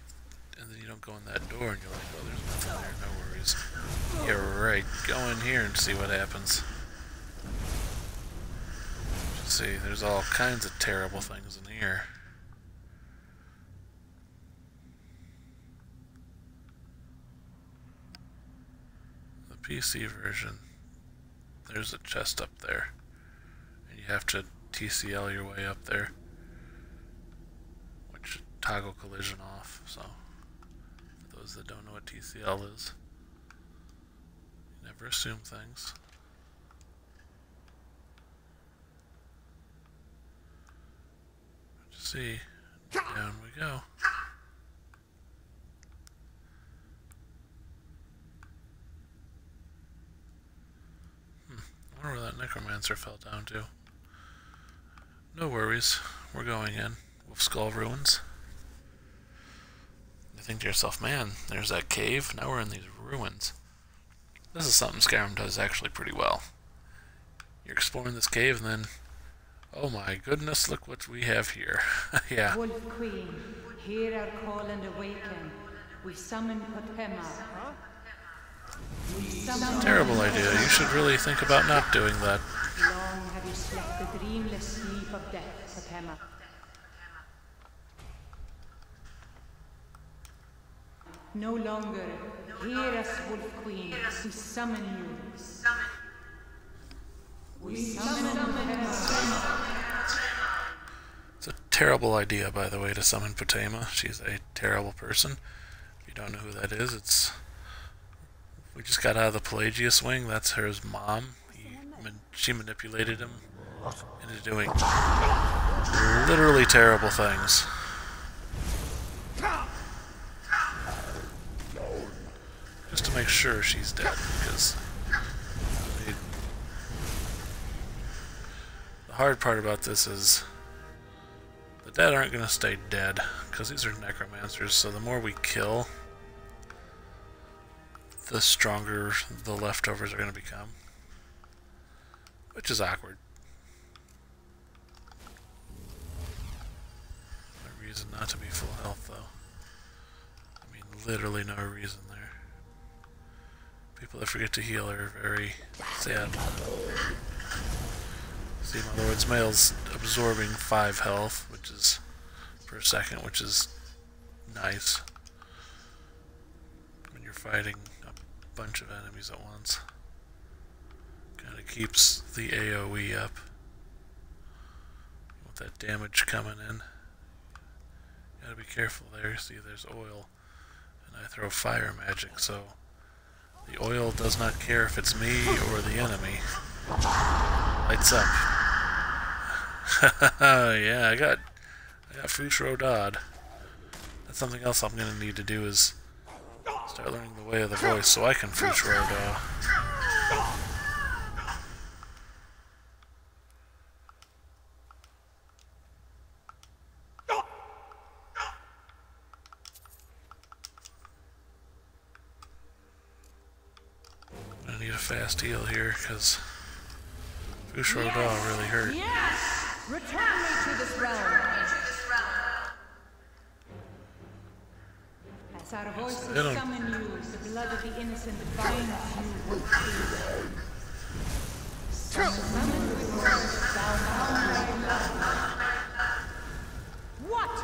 and then you don't go in that door and you're like, oh, there's nothing there, no worries. Yeah, right, go in here and see what happens. See, there's all kinds of terrible things in here. The PC version, there's a chest up there. And you have to TCL your way up there. Which toggle collision off, so for those that don't know what TCL is, never assume things. See, down we go. I wonder where that necromancer fell down to. No worries, we're going in. Wolf Skull Ruins. You think to yourself, man, there's that cave, now we're in these ruins. This is something Skyrim does actually pretty well. You're exploring this cave and then, oh my goodness, look what we have here. Yeah. Wolf Queen, hear our call and awaken. We summon Potema. Terrible idea. You should really think about not doing that. Long have you slept the dreamless sleep of death, Potema. No longer. Hear us, Wolf Queen. We summon you. We summon Potema. It's a terrible idea, by the way, to summon Potema. She's a terrible person. If you don't know who that is, we just got out of the Pelagius wing. That's her mom. She manipulated him into doing literally terrible things. Just to make sure she's dead, because the hard part about this is the dead aren't going to stay dead, because these are necromancers, so the more we kill, the stronger the leftovers are going to become. Which is awkward. No reason not to be full health, though. literally no reason there. People that forget to heal are very sad. See, my Lord's Mail's absorbing 5 health, which is per second, which is nice when you're fighting a bunch of enemies at once. Kind of keeps the AoE up with that damage coming in. Gotta be careful there. See, there's oil, and I throw fire magic, so the oil does not care if it's me or the enemy. Lights up. Yeah, I got Fushro Dodd. That's something else I'm gonna need to do is start learning the way of the voice so I can Fushro Dodd. I need a fast heal here because Fushro Dodd really hurt. Yes! Return me to this realm! As our voices summon you, the blood of the innocent binds you with fear. Summon with words, thou bound by love. What?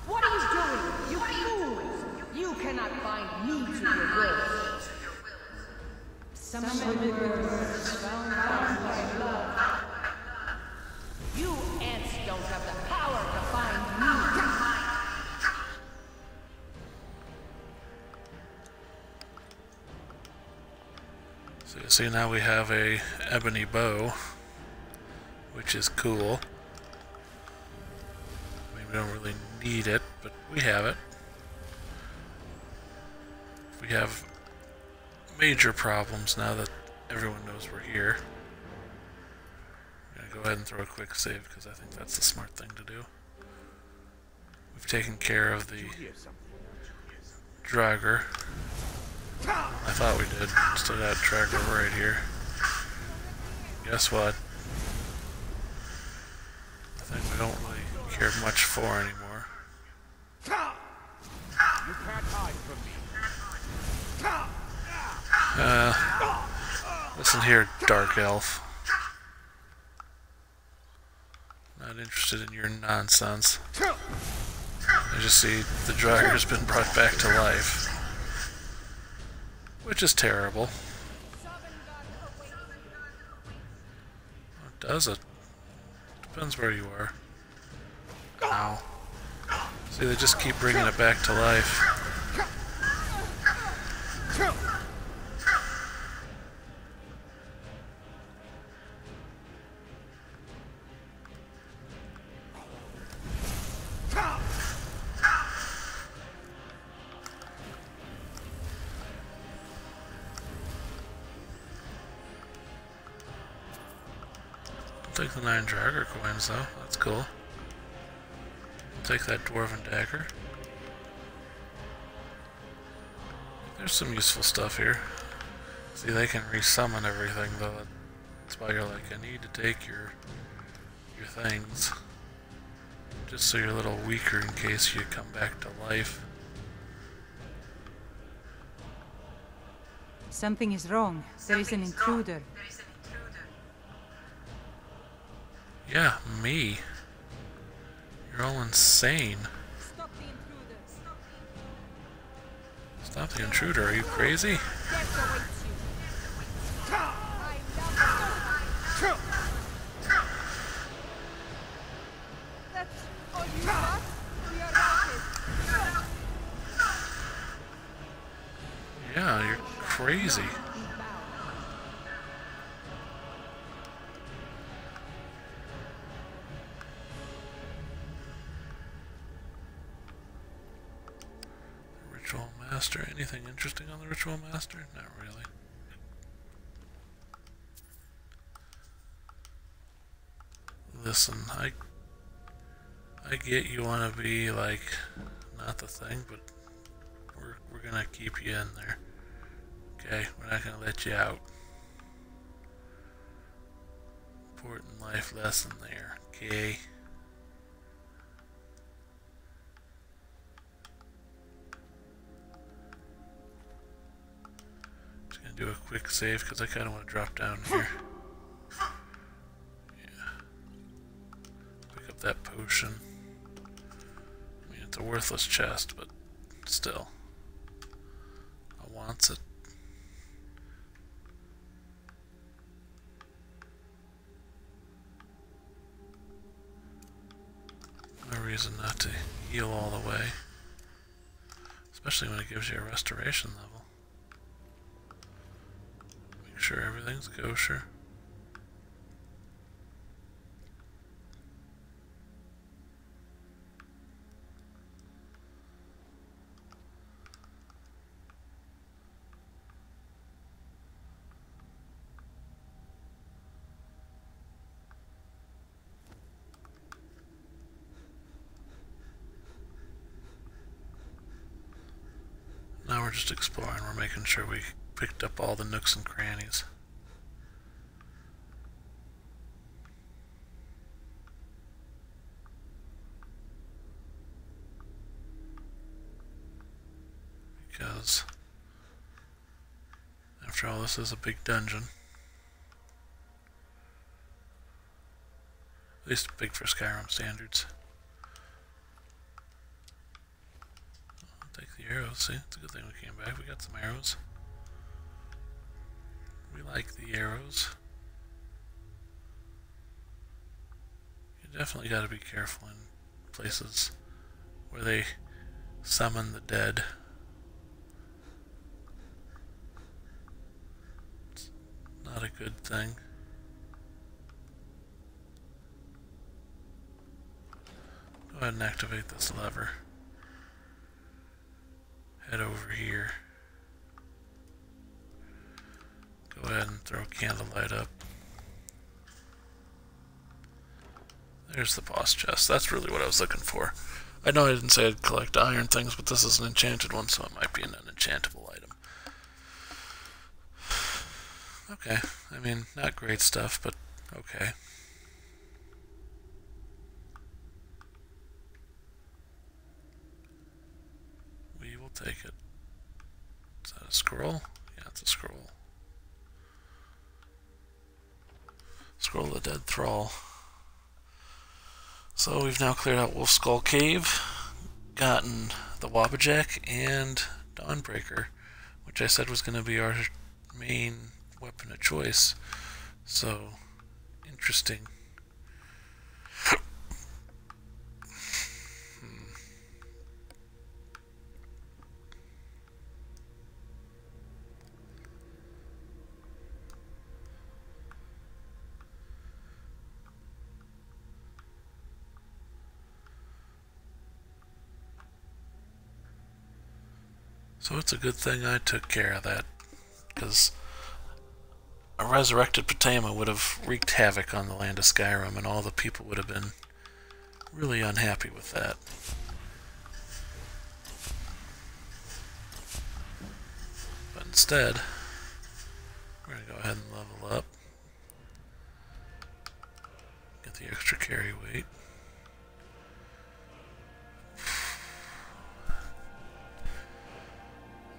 What are you doing? You fools! You cannot bind me to your will. Summon with words, thou bound by love. You ants don't have the power to bind me. So you see now we have a ebony bow, which is cool. I mean, we don't really need it, but we have it. We have major problems now that everyone knows we're here. I'm gonna go ahead and throw a quick save because I think that's the smart thing to do. We've taken care of the Draugr. I thought we did. Still got Draugr right here. Guess what? I think we don't really care much for anymore. You can't hide from me. Listen here, Dark Elf. Not interested in your nonsense. I just see the Draugr's been brought back to life. Which is terrible. Or does it? Depends where you are. Ow. See, they just keep bringing it back to life. Take the 9 Draugr coins though, that's cool. Take that Dwarven Dagger. There's some useful stuff here. See, they can resummon everything though. That's why you're like, I need to take your things. Just so you're a little weaker in case you come back to life. Something is wrong. There is an intruder. Yeah, me. You're all insane. Stop the intruder, are you crazy? Yeah, you're crazy. Ritual Master. Anything interesting on the Ritual Master? Not really. Listen, I get you want to be like not the thing, but we're gonna keep you in there. Okay, we're not gonna let you out. Important life lesson there. Okay. Just gonna do a quick save because I kind of want to drop down here. Yeah. Pick up that potion. I mean, it's a worthless chest, but still. I want it. No reason not to heal all the way. Especially when it gives you a restoration level. Make sure everything's kosher. Now we're just exploring, we're making sure we picked up all the nooks and crannies. Because, after all, this is a big dungeon. At least big for Skyrim standards. Take the arrows, see? It's a good thing we came back. We got some arrows. We like the arrows. You definitely got to be careful in places where they summon the dead. It's not a good thing. Go ahead and activate this lever. Head over here. Go ahead and throw candlelight up. There's the boss chest. That's really what I was looking for. I know I didn't say I'd collect iron things, but this is an enchanted one, so it might be an unenchantable item. Okay. I mean, not great stuff, but okay. We will take it. Is that a scroll? Yeah, it's a scroll. Scroll of the Dead Thrall. So we've now cleared out Wolf Skull Cave, gotten the Wabbajack and Dawnbreaker, which I said was going to be our main weapon of choice. So, interesting. So it's a good thing I took care of that, because a resurrected Potema would have wreaked havoc on the land of Skyrim, and all the people would have been really unhappy with that. But instead, we're going to go ahead and level up, get the extra carry weight.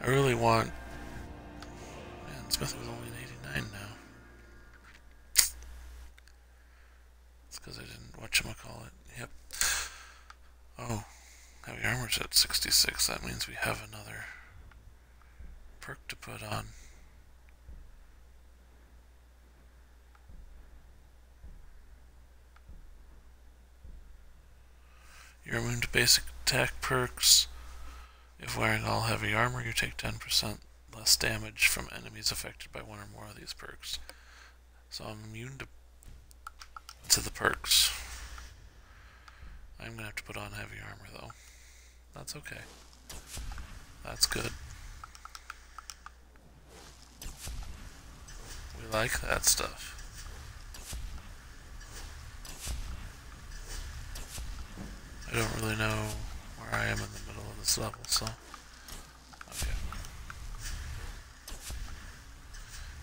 I really want... Man, Smith was only an 89 now. It's because I didn't whatchamacallit. Yep. Oh, heavy armor's at 66. That means we have another perk to put on. You're immune to basic attack perks. If wearing all heavy armor, you take 10% less damage from enemies affected by one or more of these perks. So I'm immune to the perks. I'm going to have to put on heavy armor though. That's okay. That's good. We like that stuff. I don't really know where I am in the middle of this level, so okay.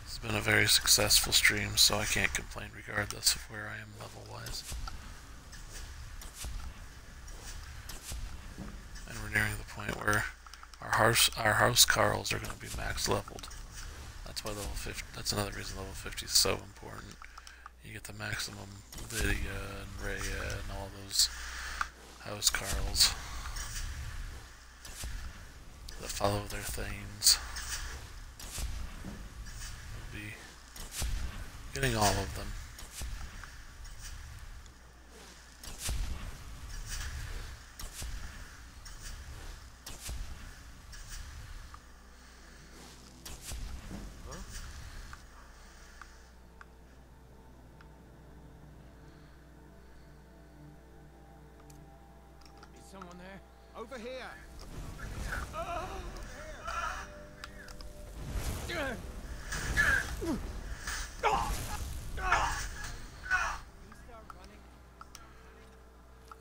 It's been a very successful stream, so I can't complain regardless of where I am level-wise. And we're nearing the point where our house Carls are going to be max leveled. That's why level 50. That's another reason level 50 is so important. You get the maximum Lydia and Rhea and all those house Carls that follow their thanes. We'll be getting all of them. Someone there? Over here!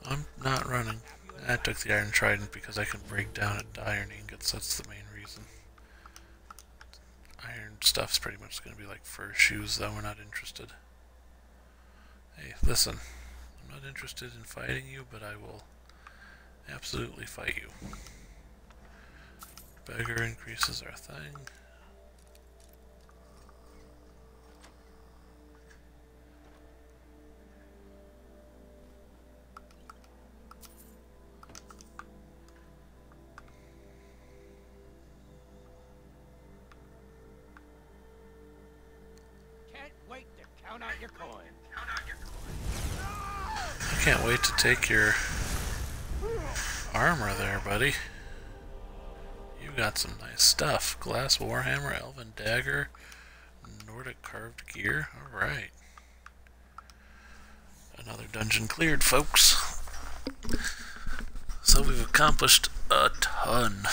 I'm not running. I took the Iron Trident because I can break down and iron ingots. That's the main reason. Iron stuff's pretty much going to be like fur shoes, though. We're not interested. Hey, listen. I'm not interested in fighting you, but I will absolutely fight you. Beggar increases our thing. Can't wait to count out your coin. I can't wait to take your armor there, buddy. You got some nice stuff. Glass warhammer, elven dagger, Nordic carved gear. Alright. Another dungeon cleared, folks. So we've accomplished a ton.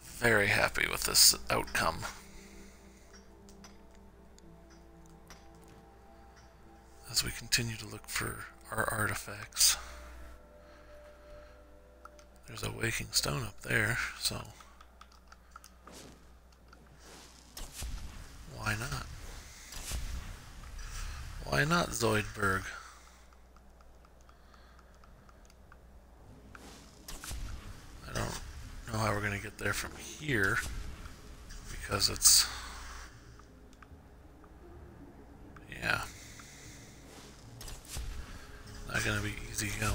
Very happy with this outcome. As we continue to look for our artifacts. There's a waking stone up there, so why not? Why not Zoidberg? I don't know how we're going to get there from here because it's, yeah, not going to be easy going.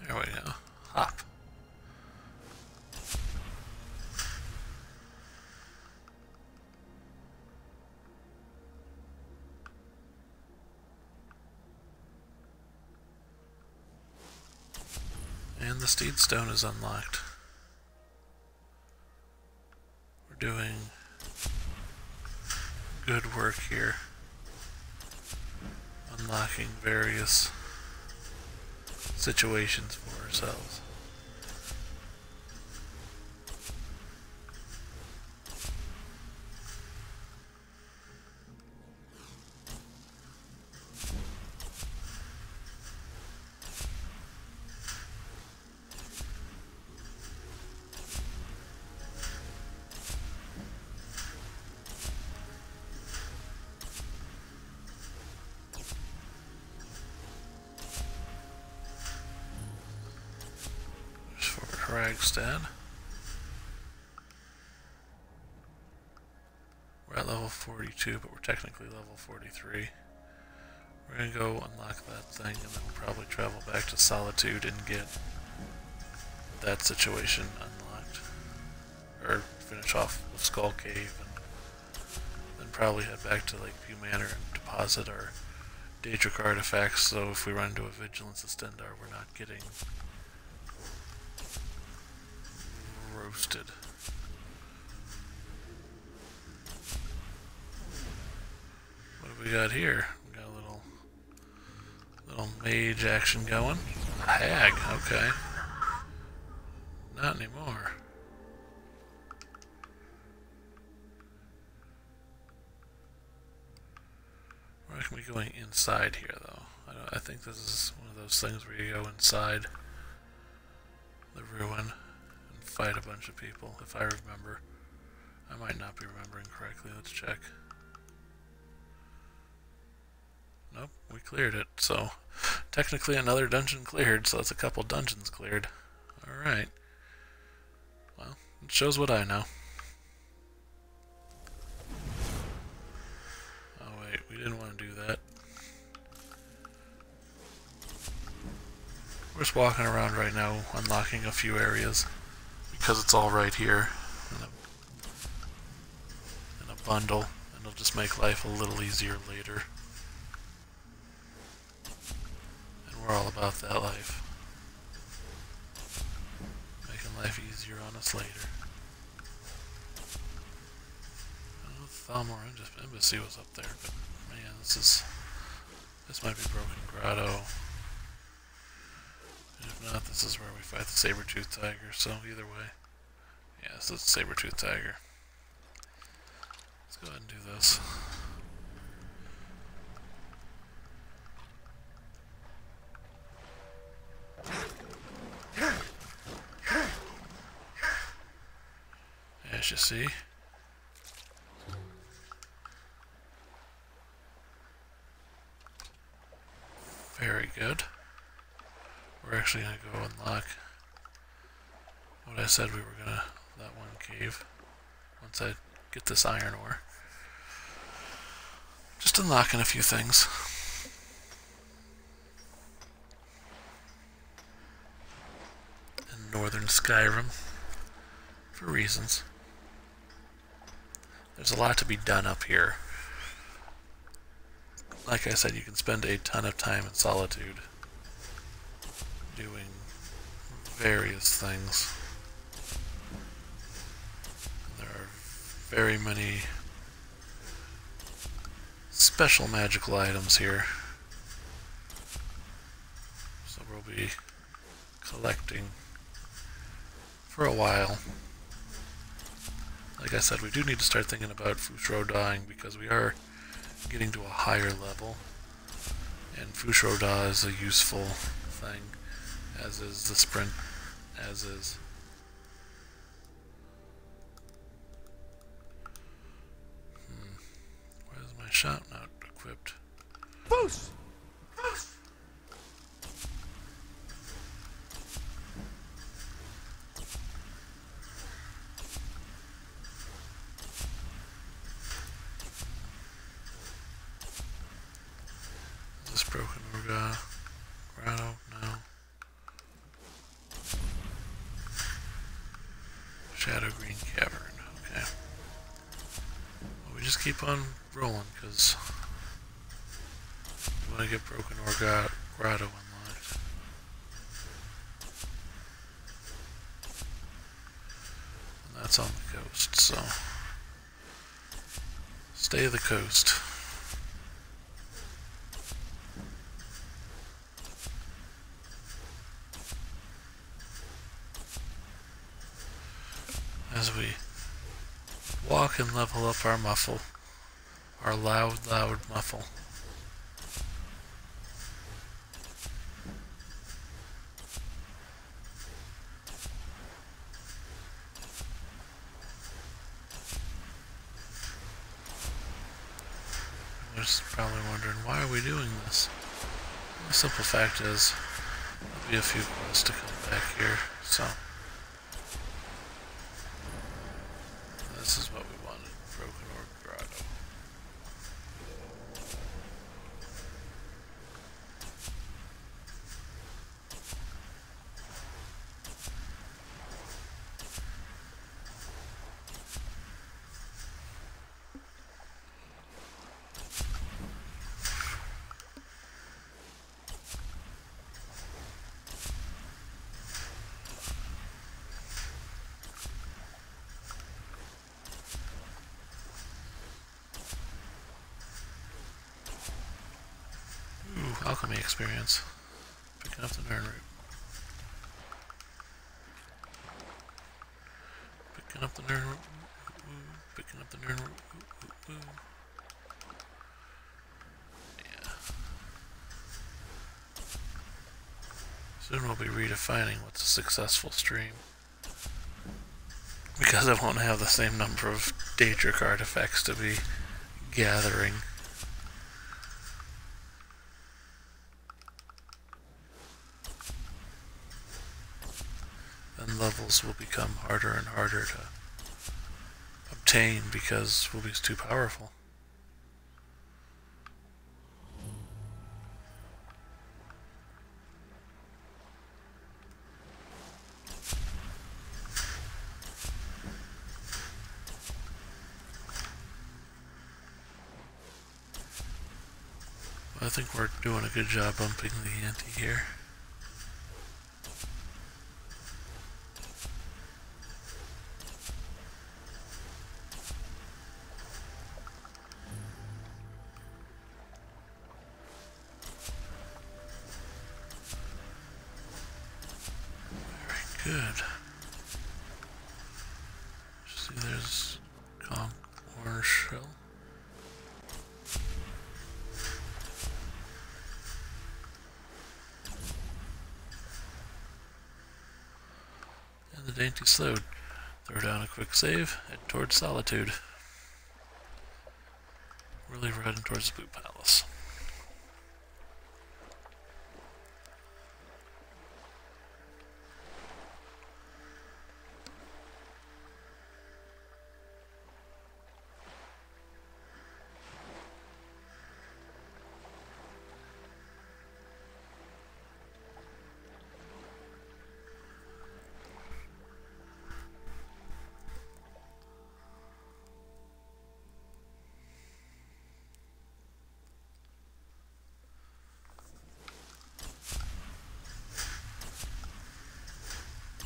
There we go. Hop. And the Steed Stone is unlocked. We're doing good work here. Unlocking various situations for ourselves. Ragstad. We're at level 42, but we're technically level 43. We're gonna go unlock that thing, and then we'll probably travel back to Solitude and get that situation unlocked. Or finish off with Skull Cave, and then probably head back to Lakeview Manor and deposit our Daedric artifacts, so if we run into a Vigilance Estendar, we're not getting roasted. What have we got here? We got a little mage action going. A hag, okay. Not anymore. We're not going to be going inside here, though. I think this is one of those things where you go inside the ruin and fight a bunch of people, if I remember. I might not be remembering correctly. Let's check. Nope, we cleared it, so technically another dungeon cleared, so that's a couple dungeons cleared. Alright. Well, it shows what I know. Oh wait, we didn't want to do that. We're just walking around right now, unlocking a few areas, because it's all right here in a bundle, and it'll just make life a little easier later. And we're all about that life. Making life easier on us later. I don't know if Thalmor Embassy was up there, but man, this might be Broken Grotto. And if not, this is where we fight the saber-toothed tiger, so either way. Yes, it's saber-toothed tiger. Let's go ahead and do this. As you see. Very good. We're actually going to go unlock what I said we were going to, that one cave, once I get this iron ore. Just unlocking a few things. In northern Skyrim, for reasons. There's a lot to be done up here. Like I said, you can spend a ton of time in solitude doing various things. There are very many special magical items here. So we'll be collecting for a while. Like I said, we do need to start thinking about Fushro dying because we are getting to a higher level. And Fushro Da is a useful thing, as is the sprint, as is. Why is my shot not equipped? Foos! Is this Broken Uthgar? Grotto? No. Shadow Green Cavern. Okay. Well, we just keep on rolling because we want to get Broken Uthgar Grotto unlocked. And that's on the coast, so stay the coast. As we walk and level up our muffle, our loud muffle. You're probably wondering, why are we doing this? The simple fact is, there'll be a few quests to come back here, so this is what we wanted, Broken Uthgar Grotto. Alchemy experience. Picking up the Nern root. Picking up the Nern root. Picking up the Nern root. Yeah. Soon we'll be redefining what's a successful stream. Because I won't have the same number of Daedric artifacts to be gathering. levels will become harder and harder to obtain because we'll be too powerful. I think we're doing a good job bumping the ante here. Very good. See, there's conch orange shell. The dainty slowed. Throw down a quick save, head towards Solitude. Really, we're heading towards the Boot Palace.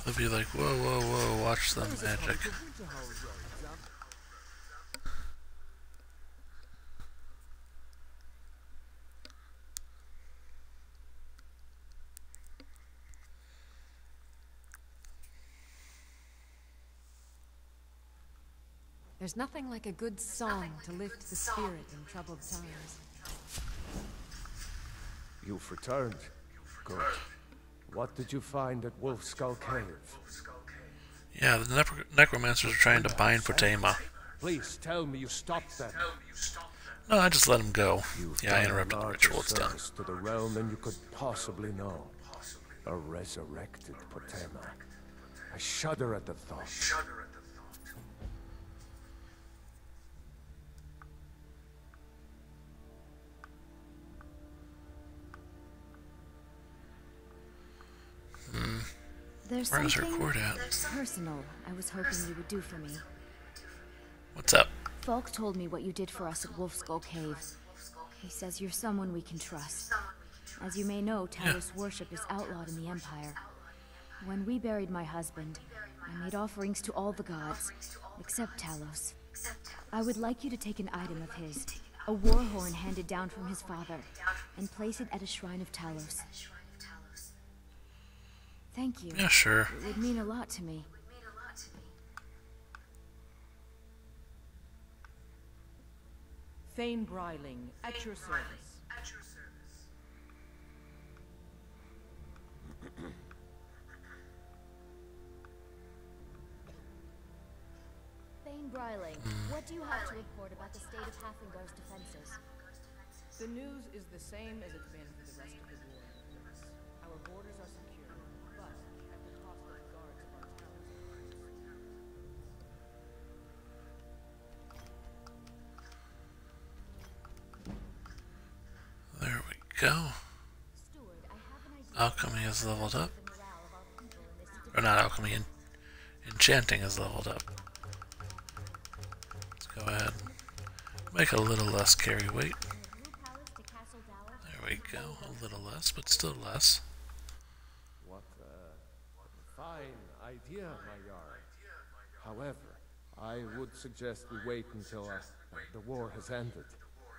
They'll be like, whoa, whoa, whoa, watch the magic. There's nothing like a good song to lift the spirit in troubled times. You've returned. Good. What did you find at Wolf Skull Cave? Yeah, the necromancers are trying to bind Potema. Please tell me you stopped them. No, I just let him go. Yeah, I You've interrupted done the a ritual, larger it's done. service to the realm than you could possibly know. A resurrected Potema. I shudder at the thought. There's Where's her something cord at? personal I was hoping you would do for me. What's up? Falk told me what you did for us at Wolfskull Cave. He says you're someone we can trust. As you may know, Talos worship is outlawed in the Empire. When we buried my husband, I made offerings to all the gods, except Talos. I would like you to take an item of his, a war horn handed down from his father, and place it at a shrine of Talos. Thank you. Yeah, sure. It would mean a lot to me. Thane Bryling, at your service. Thane Bryling, what do you have to report about the state of Hafingar's defenses? The news is the same as it's been for the rest of the war. Our borders are secure, but at the cost of guards of our towns. There we go. Alchemy is leveled up. Or not alchemy, enchanting is leveled up. Let's go ahead and make a little less carry weight. There we go, a little less, but still less. What a fine idea, my yard. However, I would suggest we wait until the war has ended.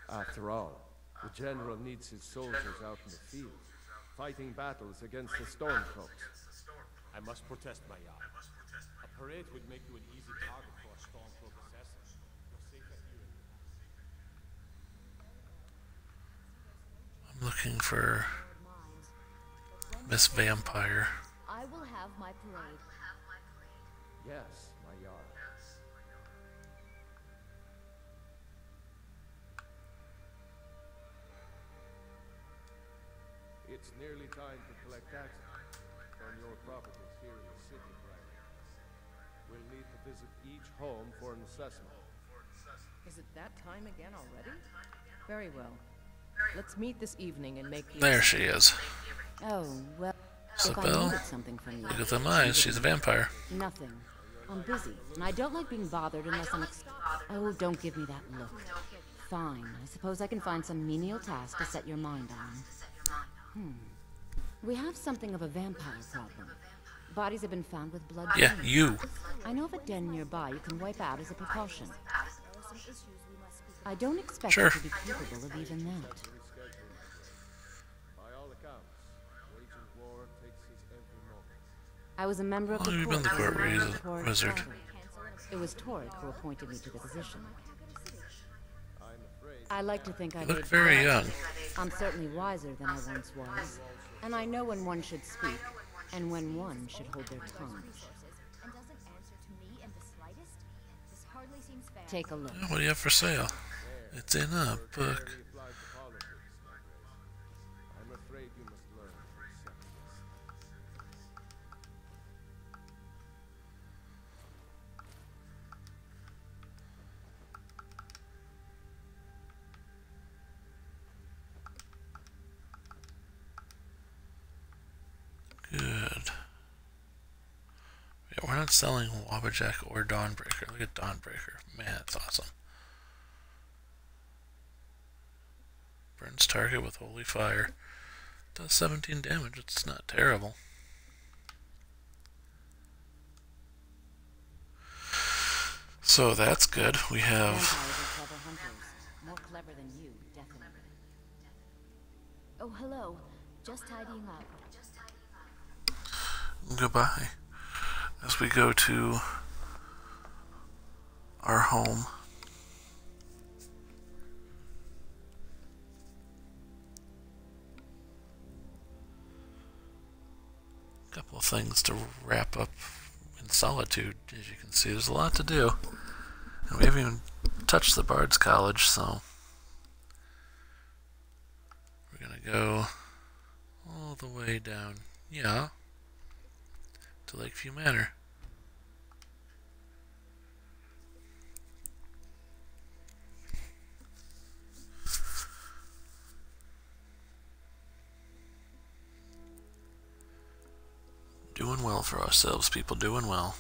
After all, the general needs his soldiers out in the field, fighting battles against the Stormcloaks. I must protest, my yard. A parade would make you an easy target for a Stormcloak assassin. You're safer here. I'm looking for Miss Vampire. I will have my parade. Yes, my yard. It's nearly time to collect taxes on your properties here in the city, Brian. We'll need to visit each home for an assessment. Is it that time again already? Very well. Let's meet this evening and make the... There she is. Oh, well, if I Isabel, needed something from you. look at them eyes. She's a vampire. Nothing. I'm busy, and I don't like being bothered unless I'm Oh, don't give me that look. Fine. I suppose I can find some menial task to set your mind on. We have something of a vampire problem. Bodies have been found with blood. Yeah, you. I know of a den nearby you can wipe out as a precaution. I don't expect Sure. you to be capable of even that. By all accounts, waging war takes his every moment. I was a member of How long the have you been court. the court where he's a Torik's wizard? father. It was Torik who appointed me to the position. I'm afraid I like to think I You look made very young. I'm certainly wiser than I once was. And I know when one should speak, and when one should hold their tongue. Take a look. What do you have for sale? It's in a book. applied to politics, my grace. I'm afraid you must learn to accept this. Good. Yeah, we're not selling Wabajack or Dawnbreaker. Look at Dawnbreaker. Man, that's awesome. Burns target with holy fire. Does 17 damage. It's not terrible. So that's good. We have... Vampires are clever hunters. More clever than you, definitely. Oh, hello. Just tidying up. Goodbye. As we go to our home. Couple of things to wrap up in Solitude. As you can see, there's a lot to do. And we haven't even touched the Bard's College, so we're gonna go all the way down, yeah, to Lakeview Manor. Doing well for ourselves, people, doing well.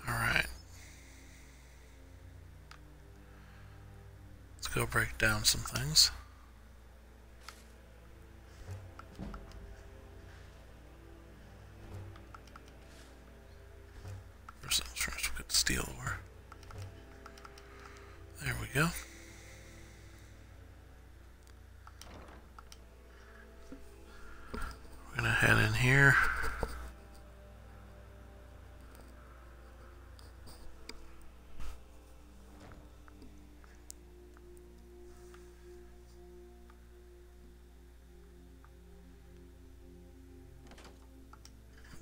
Alright. Let's go break down some things. First things first, we'll get steel ore. There we go. We're gonna head in here.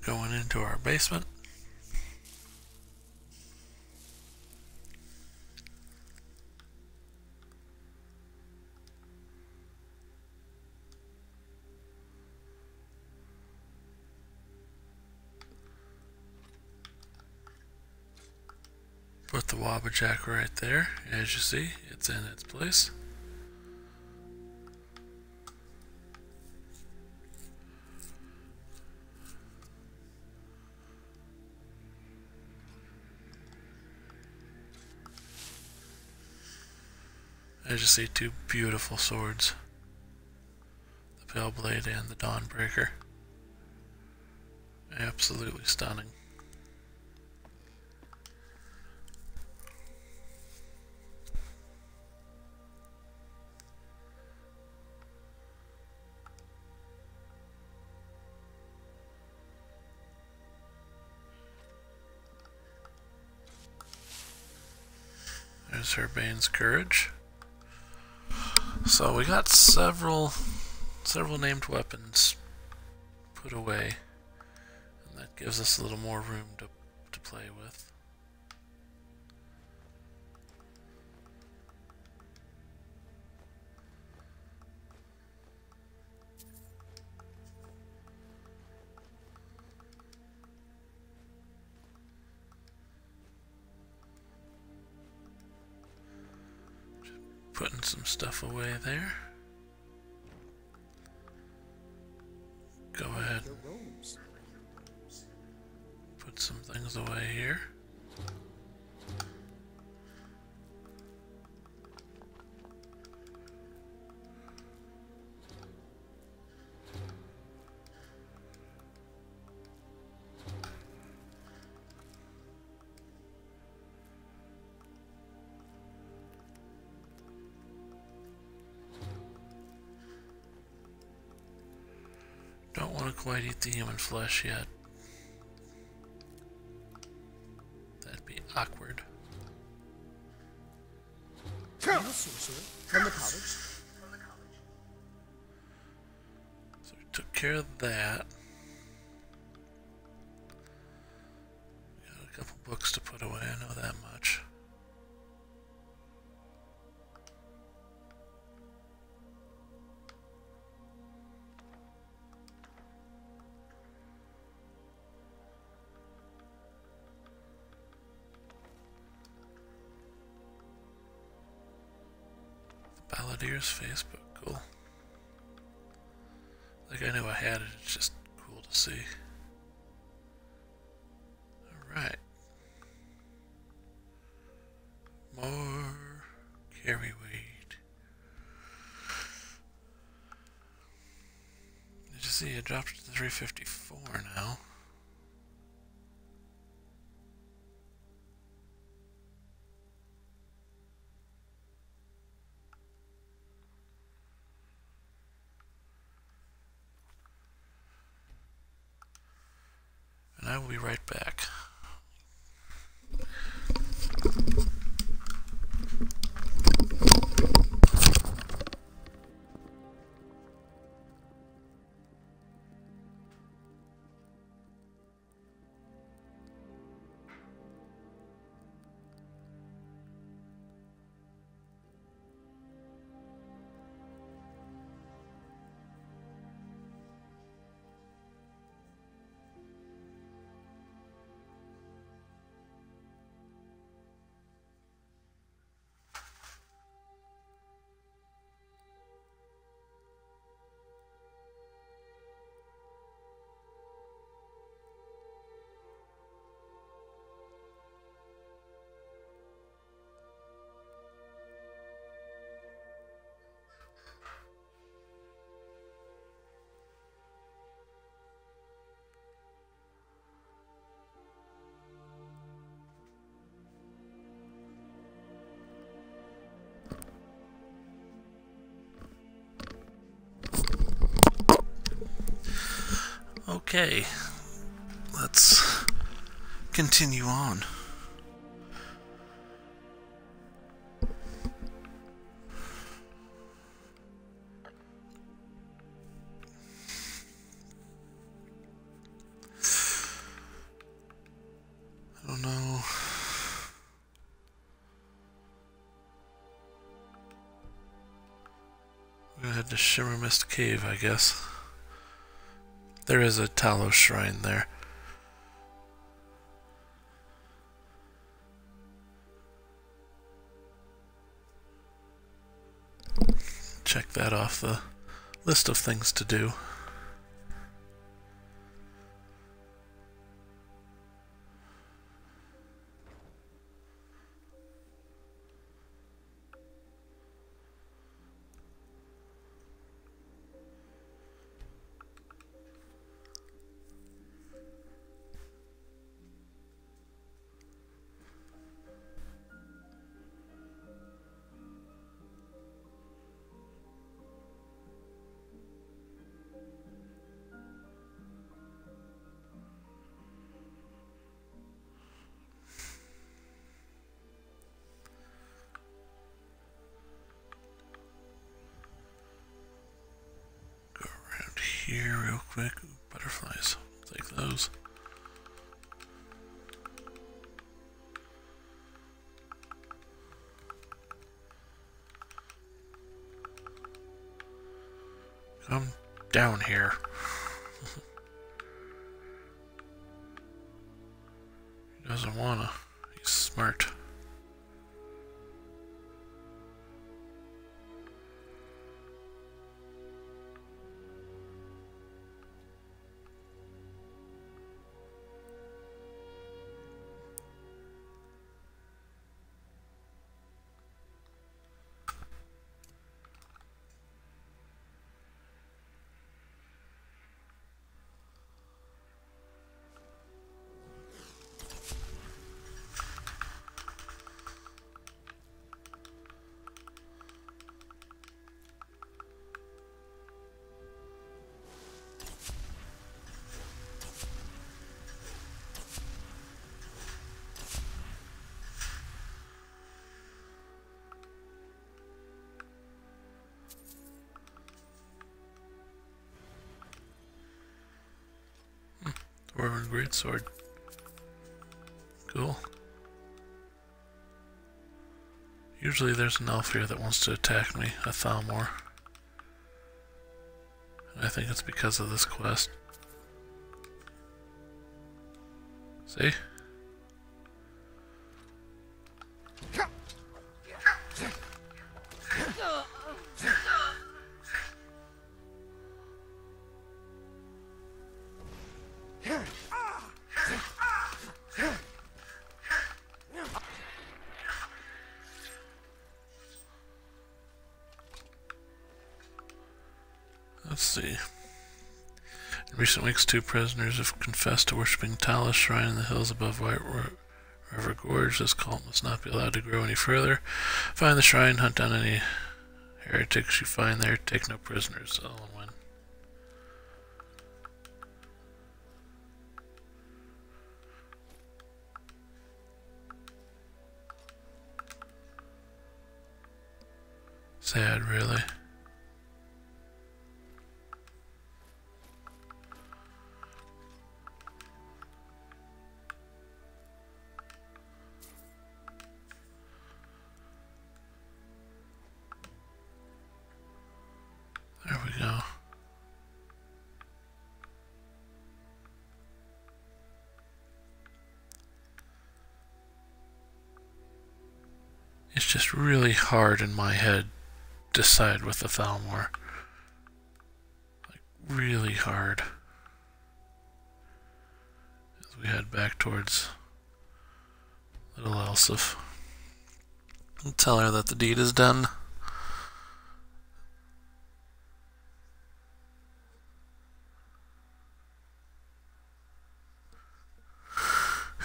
Going into our basement. Put the Wabajack right there. As you see, it's in its place. As you see, two beautiful swords. The Pale Blade and the Dawnbreaker. Absolutely stunning. There's Herbane's Courage. So we got several named weapons put away, and that gives us a little more room to play with. Putting some stuff away there. Go ahead. Put some things away here. Don't want to quite eat the human flesh yet. That'd be awkward. Are you a sorcerer from the college? So we took care of that. Got a couple books to put away, I know that much. Balladier's Facebook, cool. Like I knew I had it, it's just cool to see. Alright. More carry weight. Did you see it dropped to 354 now? And I will be right back. Okay, let's continue on. I don't know. We're gonna head to Shimmer Mist Cave, I guess. There is a Talos shrine there. Check that off the list of things to do. real quick. Butterflies. Take those. Come down here. He doesn't wanna. He's smart. Dwarven greatsword. Cool. Usually there's an elf here that wants to attack me, a Thalmor. And I think it's because of this quest. See? Let's see. In recent weeks, 2 prisoners have confessed to worshipping Talus Shrine in the hills above White River Gorge. This cult must not be allowed to grow any further. Find the shrine, hunt down any heretics you find there, take no prisoners. All in one. Sad, really. There we go. It's just really hard in my head to side with the Thalmor. Like, really hard. As we head back towards Little Elsif. I'll tell her that the deed is done.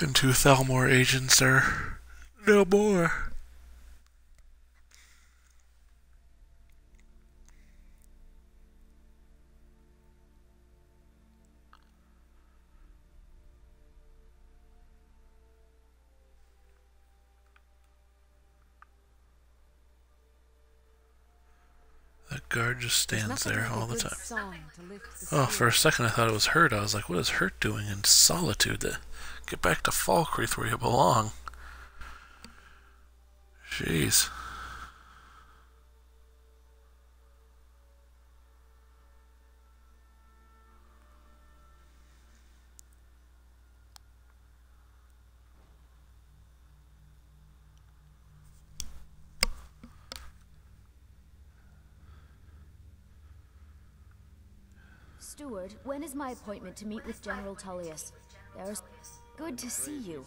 And 2 Thalmor agents are no more. That guard just stands there all the time. Oh, for a second I thought it was Hurt. I was like, what is Hurt doing in solitude? Get back to Falkreath where you belong. Jeez. Steward, when is my appointment to meet with General Tullius? There's... Good to see you.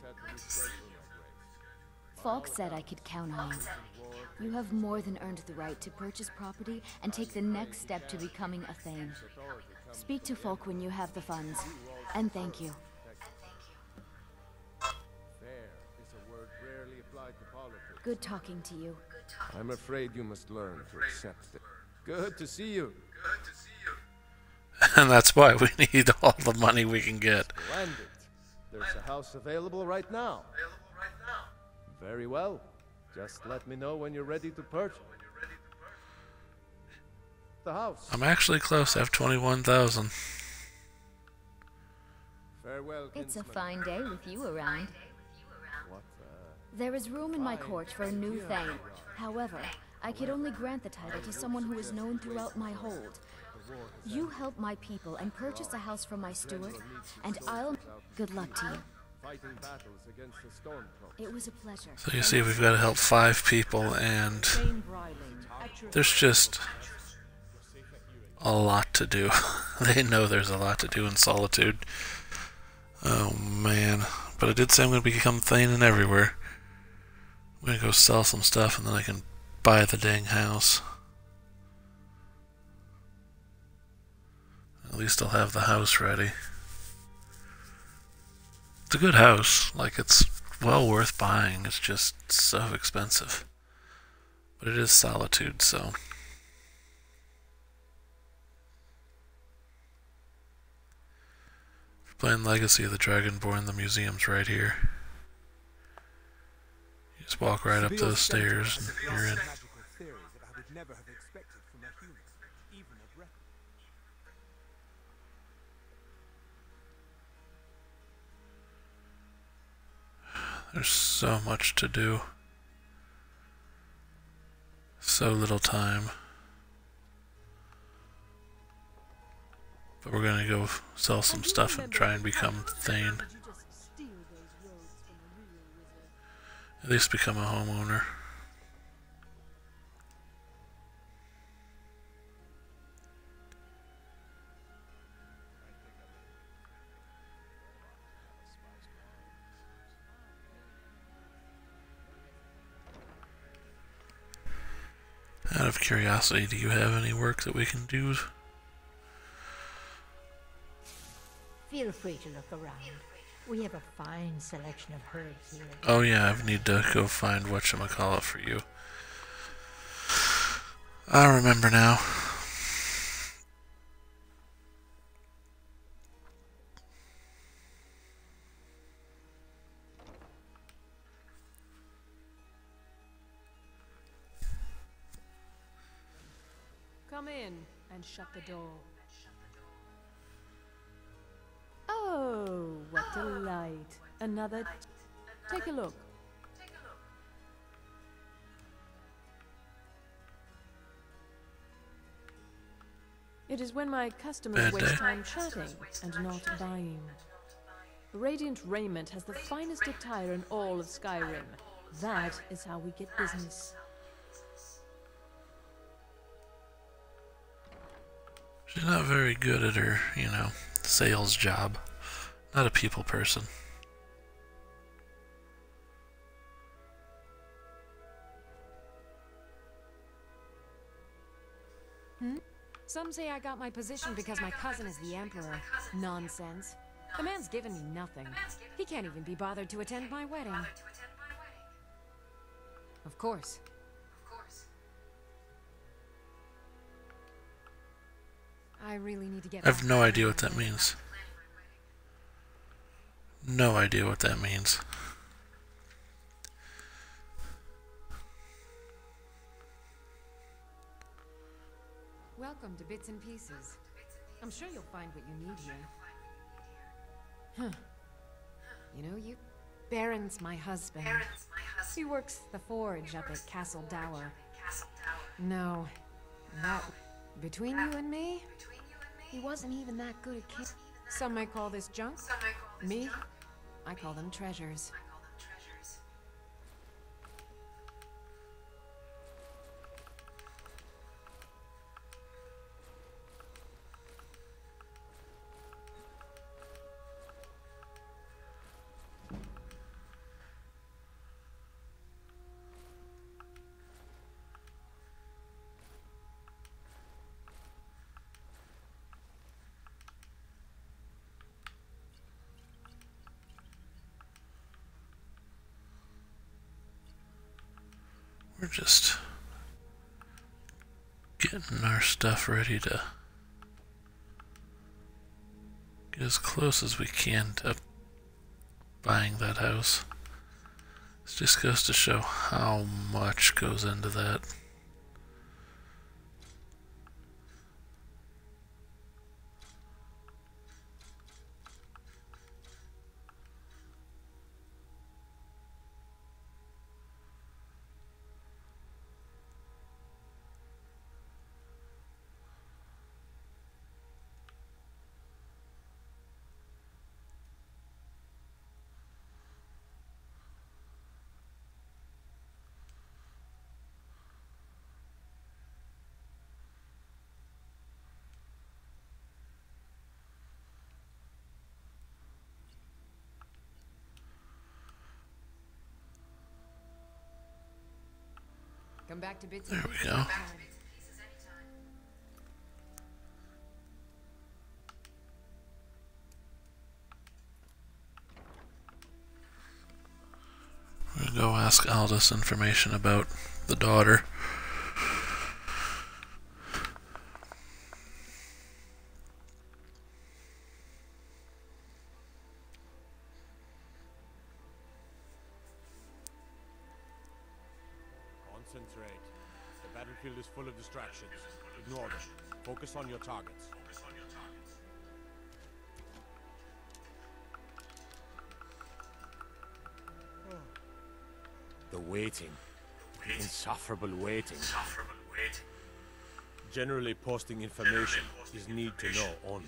Falk said I could count on you. You have more than earned the right to purchase property and take the next step to becoming a Thane. Speak to Falk when you have the funds. And thank you. Fair is a word rarely applied to politics. Good talking to you. I'm afraid you must learn to accept it. Good to see you. And that's why we need all the money we can get. Splendid. There's a house available right now. Very well. Just let me know when you're ready to purchase the house. I'm actually close. I have 21,000. Farewell, It's a kinsman. fine day with you around. What, There is room in my court for a new Thane. However, I could only grant the title to someone who is known throughout my hold. You help my people and purchase a house from my steward, and I'll... Good luck to you. fighting battles against the Stormcloaks. It was a pleasure. So you see we've got to help 5 people, and there's just a lot to do. They know there's a lot to do in Solitude. Oh man. But I did say I'm going to become Thane everywhere. I'm going to go sell some stuff and then I can buy the dang house. At least I'll have the house ready. It's a good house. Like, it's well worth buying. It's just so expensive. But it is Solitude, so... Playing Legacy of the Dragonborn, the museum's right here. You just walk right up those stairs and you're in. There's so much to do. So little time. But we're gonna go sell some stuff and try and become Thane. At least become a homeowner. Out of curiosity, do you have any work that we can do? Feel free to look around. We have a fine selection of herbs here. Oh yeah, I need to go find whatchamacallit for you. I remember now. Come in and shut the door. Oh, what delight. Another... Take a look. It is when my customers waste time chatting and not buying. Radiant Raiment has the finest attire in all of Skyrim. That is how we get business. She's not very good at her, you know, sales job. Not a people person. Some say I got my position because my cousin is the Emperor. Nonsense. The man's given me nothing. He can't even be bothered to attend my wedding. Of course. I really need to get I have no idea what that means. No idea what that means. Welcome to Bits and Pieces. I'm sure you'll find what you need here. Huh. You know, Baron's my husband. He works the forge up at Castle Dower. No, that... Between you and me, he wasn't even that good at killing. Some might call this junk. Me, I call them treasures. We're just getting our stuff ready to get as close as we can to buying that house. This just goes to show how much goes into that. Come back to Bits There and we Pieces go. anytime. We're gonna go ask Aldous information about the daughter. Concentrate. The battlefield is full of distractions. Ignore them. Focus on your targets. The waiting. The insufferable waiting. Generally posting information is need to know only.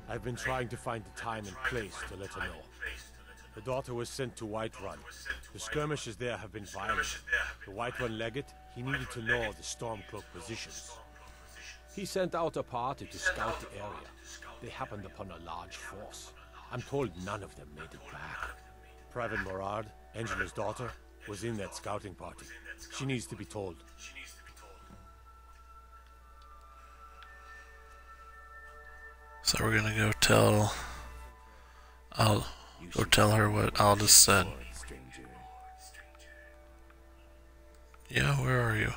I've been trying to find the time and place to let her know. The daughter was sent to Whiterun. The skirmishes there have been violent. The Whiterun legate, he needed to know the Stormcloak positions. He sent out a party to scout the area. They happened upon a large force. I'm told none of them made it back. Private Morard, Angela's daughter, was in that scouting party. She needs to be told. So we're gonna go tell. I'll go tell her what Aldous said. Yeah, where are you?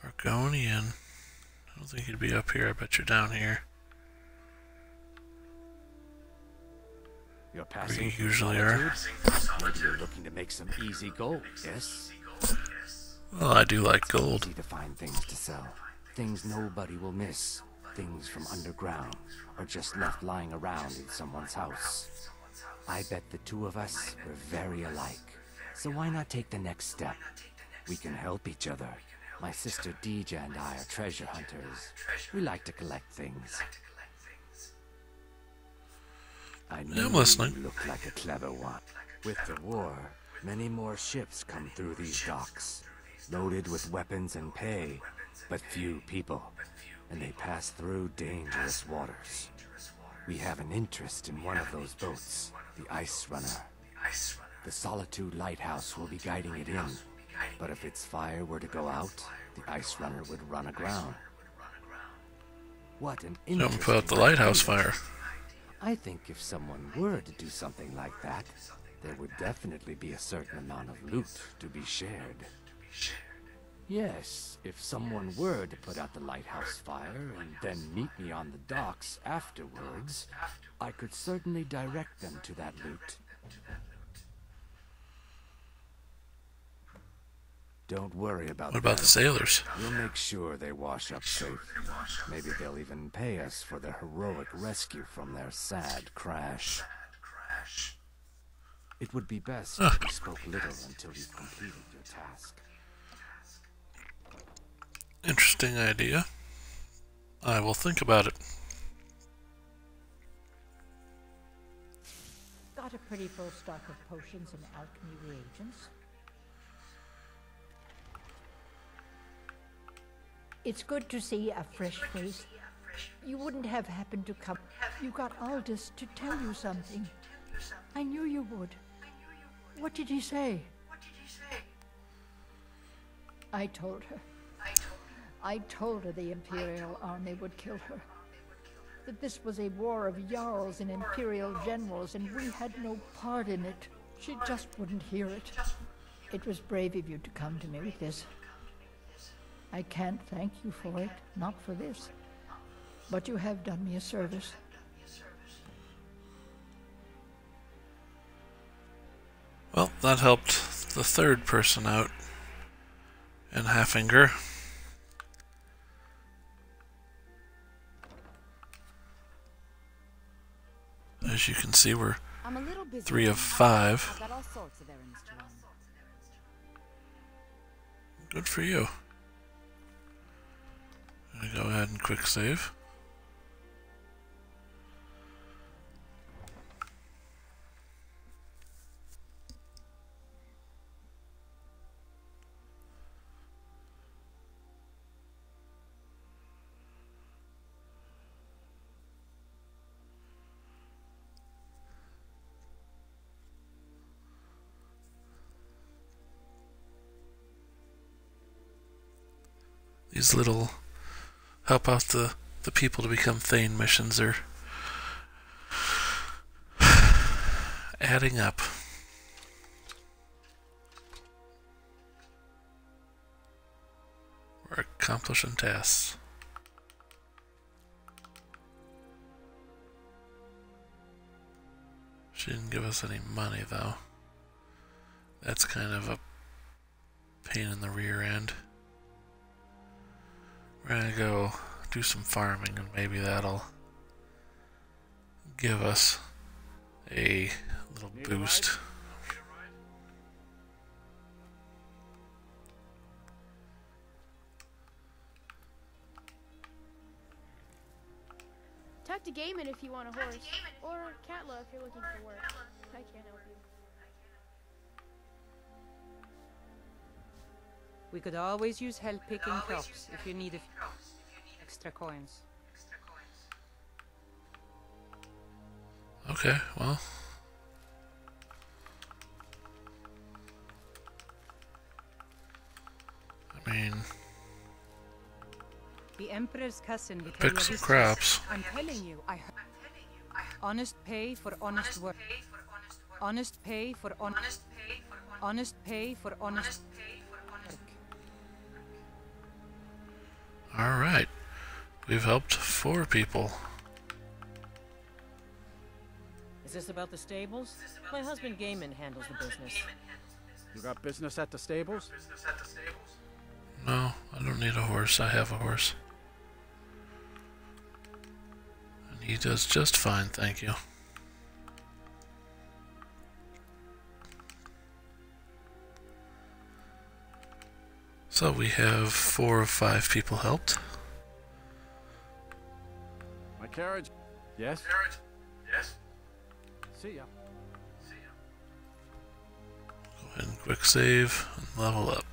Argonian. I don't think he'd be up here. I bet you're down here. You're passing You usually are. Maybe you're looking to make some easy gold, yes? Well, I do like gold. Easy to find things to sell. Things nobody will miss. Things from underground, or just left lying around in someone's house. I bet the two of us were very alike. So why not take the next step? We can help each other. My sister Deja and I are treasure hunters. We like to collect things. I know I'm listening. You look like a clever one. With the war, many more ships come through these docks, loaded with weapons and pay, but few people, and they pass through dangerous waters. We have an interest in one of those boats, the Ice Runner. The Solitude Lighthouse will be guiding it in, but if its fire were to go out, the Ice Runner would run aground. What an Don't interesting put out the lighthouse idea. fire. I think if someone were to do something like that, there would definitely be a certain amount of loot to be shared. Yes, if someone were to put out the lighthouse fire and then meet me on the docks afterwards, I could certainly direct them to that loot. Don't worry about What about the sailors? We'll make sure they wash up safe. Maybe they'll even pay us for their heroic rescue from their sad crash. It would be best if we spoke little until you've completed your task. Interesting idea. I will think about it. Got a pretty full stock of potions and alchemy reagents. It's good to see a fresh face. You wouldn't have happened to come. You got Aldous to tell you something. I knew you would. What did he say? I told her. I told her the Imperial army would kill her. That this was a war of Jarls and Imperial generals, and we had no part in it. She just wouldn't hear it. It was brave of you to come to me with this. I can't thank you for it, not for this. But you have done me a service. Well, that helped the third person out in Halfinger. As you can see, we're I'm a little busy 3 of I've 5. got all sorts of errands to run. Good for you. I'm gonna go ahead and quick save. These little help out the people to become Thane missions are adding up. We're accomplishing tasks. She didn't give us any money though. That's kind of a pain in the rear end. We're gonna go do some farming and maybe that'll give us a little boost. Talk to Gaiman if you want a horse, or Katla if you're looking for work. I can't help you. We could always use help picking crops if you need a few extra coins. Okay, well. I mean, the Emperor's cousin will pick some crops. I'm telling you, I heard. Honest pay for honest work. Honest pay for honest. Honest pay for honest work. All right, we've helped 4 people. Is this about the stables? My husband Gaiman handles the business. You got business at the stables? No, I don't need a horse. I have a horse. And he does just fine, thank you. So we have 4 of 5 people helped. My carriage? Yes? Yes? See ya. Go ahead and quick save and level up.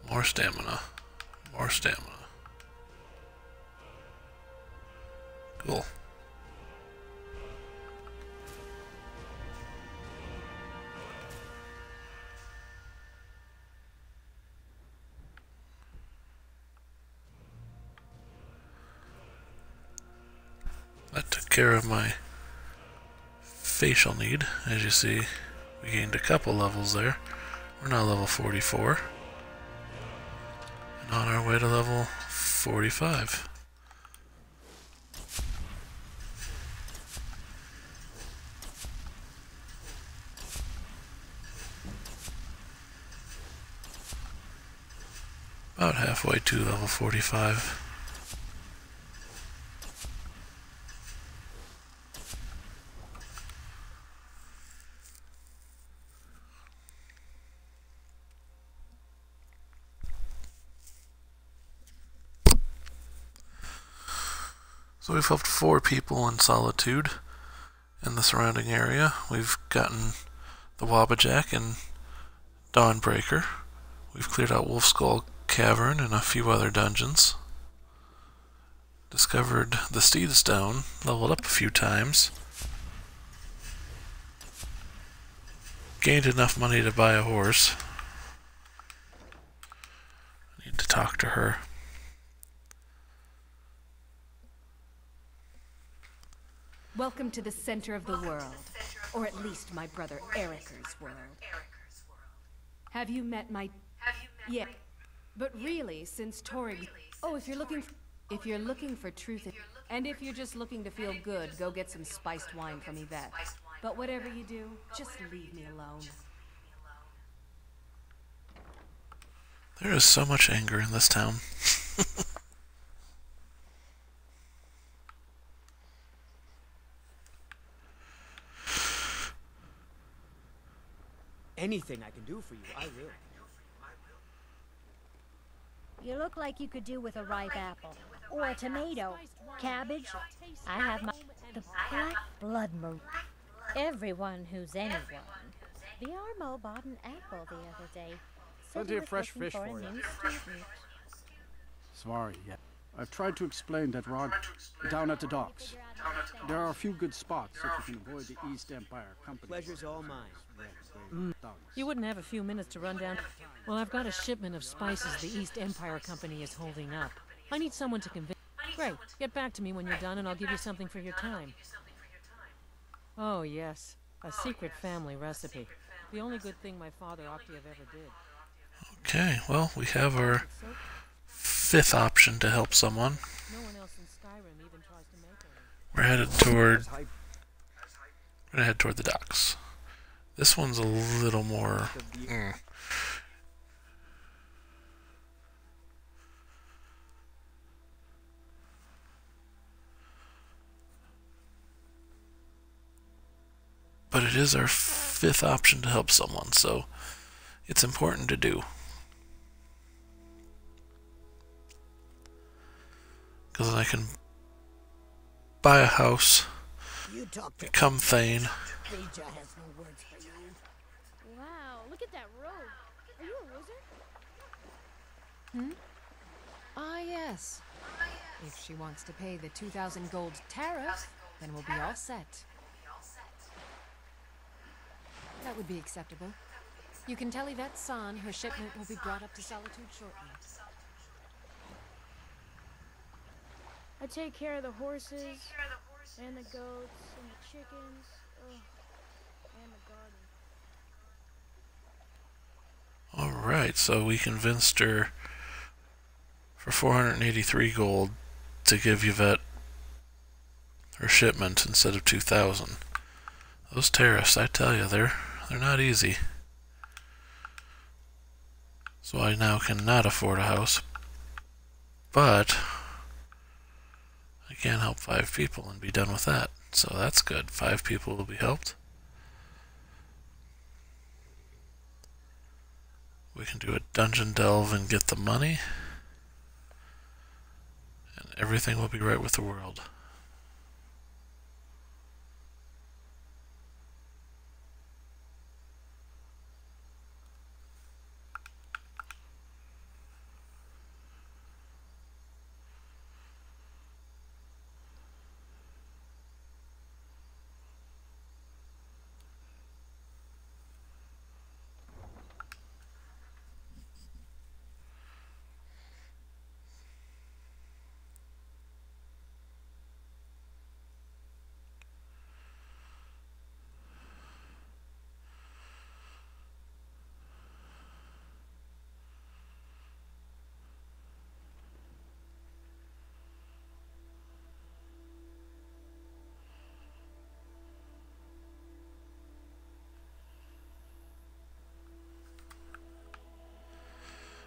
More stamina. More stamina. Cool. That took care of my facial need. As you see, we gained a couple levels there. We're now level 44. And on our way to level 45. About halfway to level 45. So we've helped 4 people in Solitude in the surrounding area. We've gotten the Wabbajack and Dawnbreaker. We've cleared out Wolfskull Cavern and a few other dungeons. Discovered the Steed Stone, leveled up a few times. Gained enough money to buy a horse. I need to talk to her. Welcome to the center of the world, or at least my brother Eriker's world. Have you met my... Yeah, but really, since Torrig... Oh, if you're looking for truth, and if you're just looking to feel good, go get some spiced wine from Yvette. But whatever you do, just leave me alone. There is so much anger in this town. Anything I can do for you, I will. You look like you could do with a ripe apple. Or a tomato. Cabbage. I have the black blood moon. Everyone who's anyone. The Armo bought an apple the other day. Plenty of fresh fish for you. Sorry, yeah. I've tried to explain that Rod down at the docks. There are a few good spots if you can avoid the East Empire company. Pleasure's all mine. You wouldn't have a few minutes to run down. Well, I've got a shipment of spices the East Empire Company is holding up. I need someone to convince. Great. Get back to me when you're done and I'll give you something for your time. Oh, yes. A secret family recipe. The only good thing my father Octave ever did. Okay, well, we have our fifth option to help someone. No one else in Skyrim even tries to make it. We're headed toward... We're gonna head toward the docks. This one's a little more... But it is our fifth option to help someone, so it's important to do. Because then I can buy a house, become Thane. Wow, look at that robe. Are you a wizard? Ah, yes. If she wants to pay the 2,000 gold tariff, then we'll be all set. That would be acceptable. You can tell Yvette San her shipment will be brought up to Solitude shortly. I take care of the horses, and the goats, and the chickens, and the garden. Alright, so we convinced her for 483 gold to give Yvette her shipment instead of 2,000. Those tariffs, I tell you, they're not easy. So I now cannot afford a house, but I can help 5 people and be done with that. So that's good. 5 people will be helped. We can do a dungeon delve and get the money, and everything will be right with the world.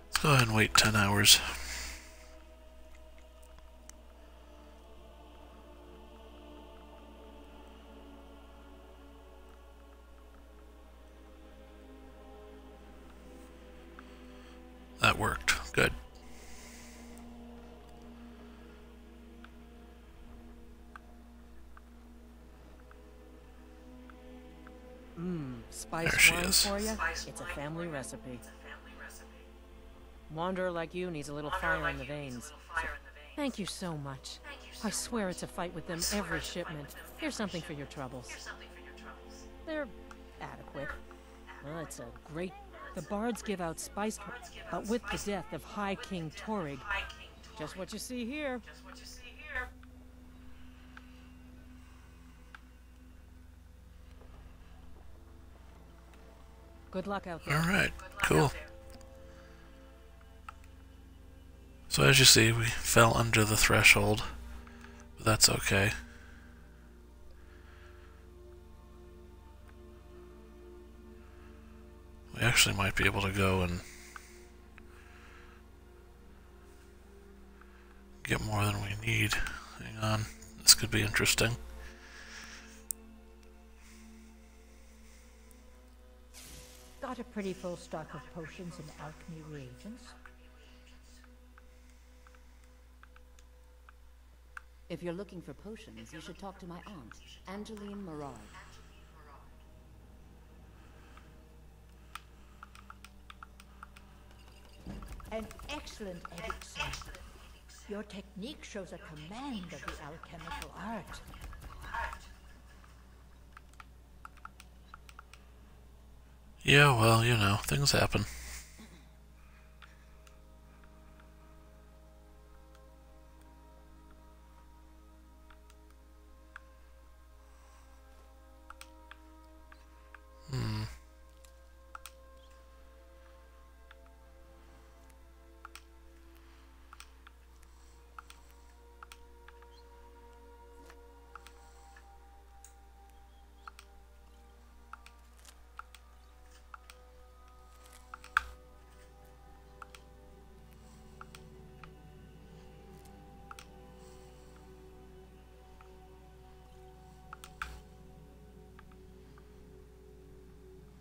Let's go ahead and wait 10 hours. That worked. Good. Spice There she wine is. for you? It's a family recipe. Wanderer like you needs a little fire in the veins. Thank you so much. I swear it's a fight with them every shipment. Here's something for your troubles. They're adequate. Well, it's a great... The bards give out spice, but with the death of High King Torrig. Just what you see here. Good luck out there. Alright, cool. So as you see, we fell under the threshold, but that's okay. We actually might be able to go and get more than we need. Hang on, this could be interesting. Got a pretty full stock of potions and alchemy reagents. If you're looking for potions, you should talk to my aunt, Angeline Mirard. An excellent elixir. Your technique shows a command of the alchemical art. Yeah, well, you know, things happen.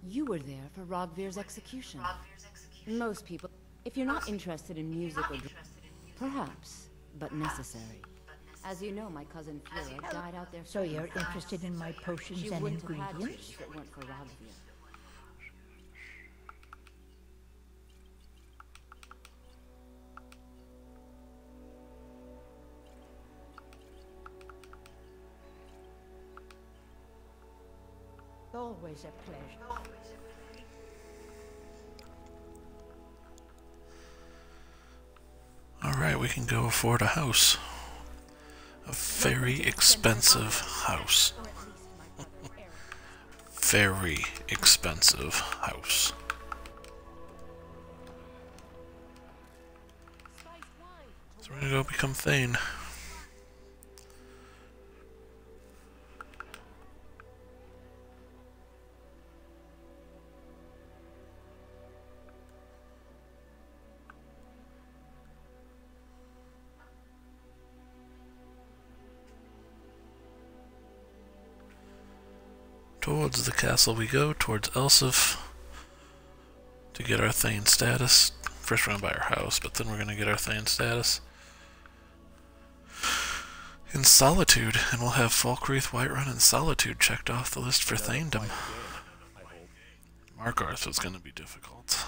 You were there for Rogvir's execution. Most people, if you're not interested in music or perhaps, but necessary. As you know, my cousin Flora died out there. So you're interested in my potions She and wouldn't have had to ingredients? if it weren't for Rogvir. Always a pleasure. Alright, we can go afford a house. A very expensive house. Very expensive house. So we're gonna go become Thane. Towards the castle we go, towards Elsif, to get our Thane status. First we're going to buy our house, but then we're going to get our Thane status. In Solitude, and we'll have Falkreath, Whiterun, and Solitude checked off the list for Thanedom. Markarth was going to be difficult.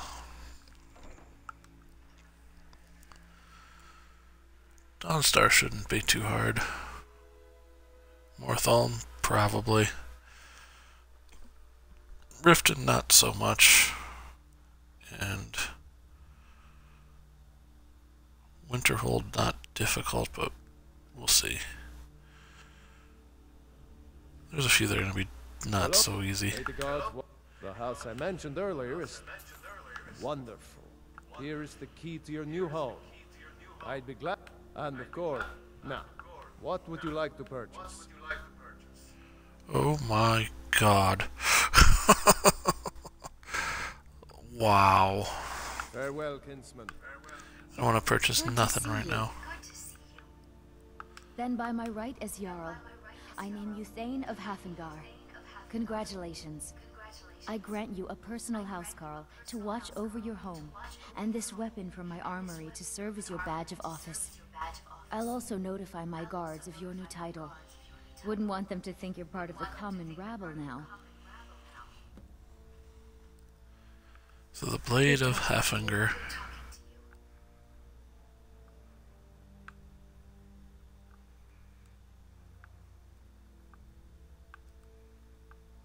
Dawnstar shouldn't be too hard. Morthalm, probably. Riften, not so much. And Winterhold, not difficult, but we'll see. There's a few that are going to be not so easy. The house I mentioned earlier is wonderful. Here is the key to your new home. I'd be glad. And of course, now, what would you like to purchase? Oh my god. Wow. Farewell, kinsman. I want to purchase nothing right now. Then by my right as Jarl, I name you Thane of Hafengar. Congratulations. I grant you a personal housecarl to watch over your home, and this weapon from my armory to serve as your badge of office. I'll also notify my guards of your new title. Wouldn't want them to think you're part of the common rabble now. So the Blade of Hafengar.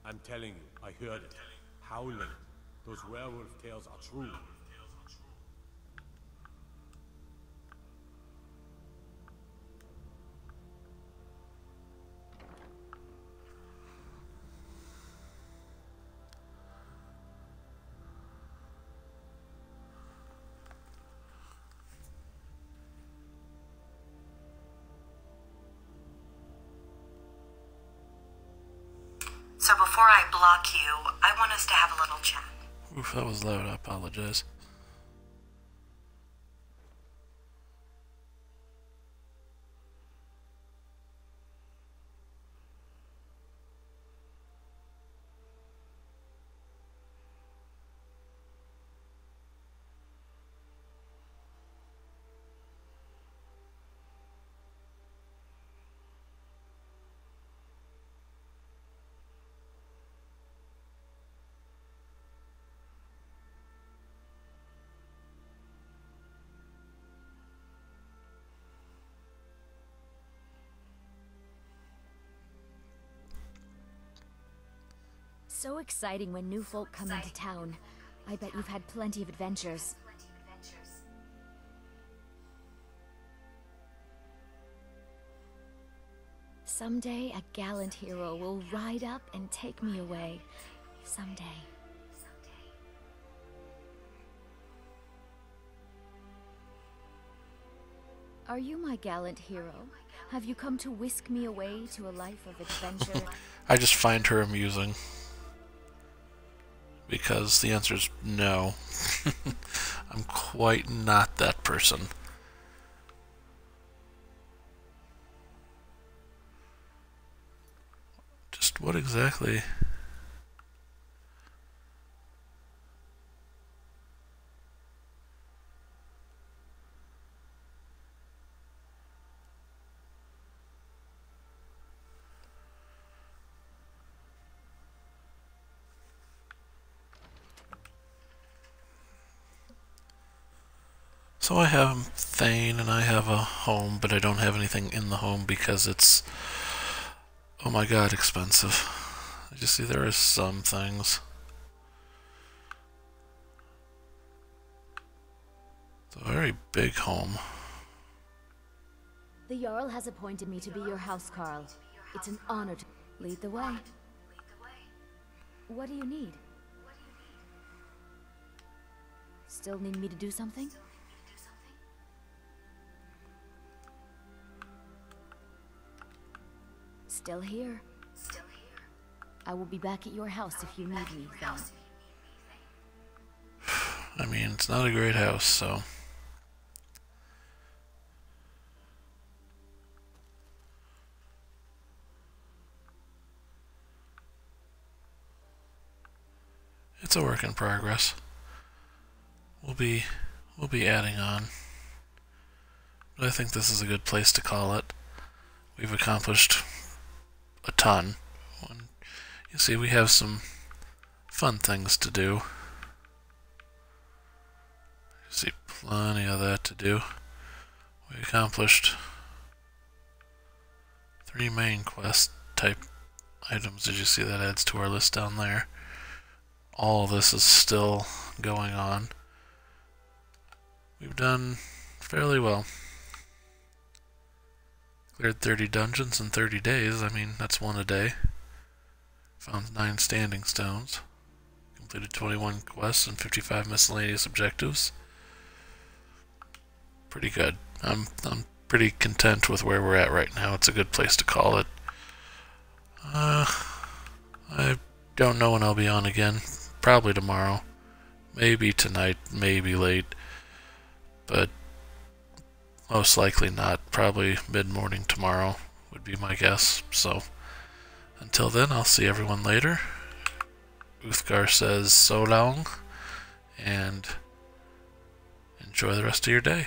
I'm telling you, I heard it. Howling. Those werewolf tales are true. So before I block you, I want us to have a little chat. Oof, that was loud. I apologize. so exciting when new folk come into town. I bet you've had plenty of adventures. Someday a gallant hero will ride up and take me away. Someday. Are you my gallant hero? Have you come to whisk me away to a life of adventure? I just find her amusing. Because the answer is no. I'm quite not that person. Just what exactly? So I have Thane and I have a home, but I don't have anything in the home because it's, oh my god, expensive. You see, there are some things. It's a very big home. The Jarl has appointed me to be your housecarl. It's an honor to lead the way. What do you need? Still need me to do something? Still here. I will be back at your house if you need me, then. I mean, it's not a great house, so... It's a work in progress. We'll be adding on. But I think this is a good place to call it. We've accomplished a ton. You see, we have some fun things to do. You see plenty of that to do. We accomplished 3 main quest type items. Did you see that adds to our list down there? All this is still going on. We've done fairly well. Cleared 30 dungeons in 30 days. I mean, that's one a day. Found 9 standing stones. Completed 21 quests and 55 miscellaneous objectives. Pretty good. I'm pretty content with where we're at right now. It's a good place to call it. I don't know when I'll be on again. Probably tomorrow. Maybe tonight, maybe late. But most likely not. Probably mid-morning tomorrow would be my guess. So, until then, I'll see everyone later. Uthgar says so long, and enjoy the rest of your day.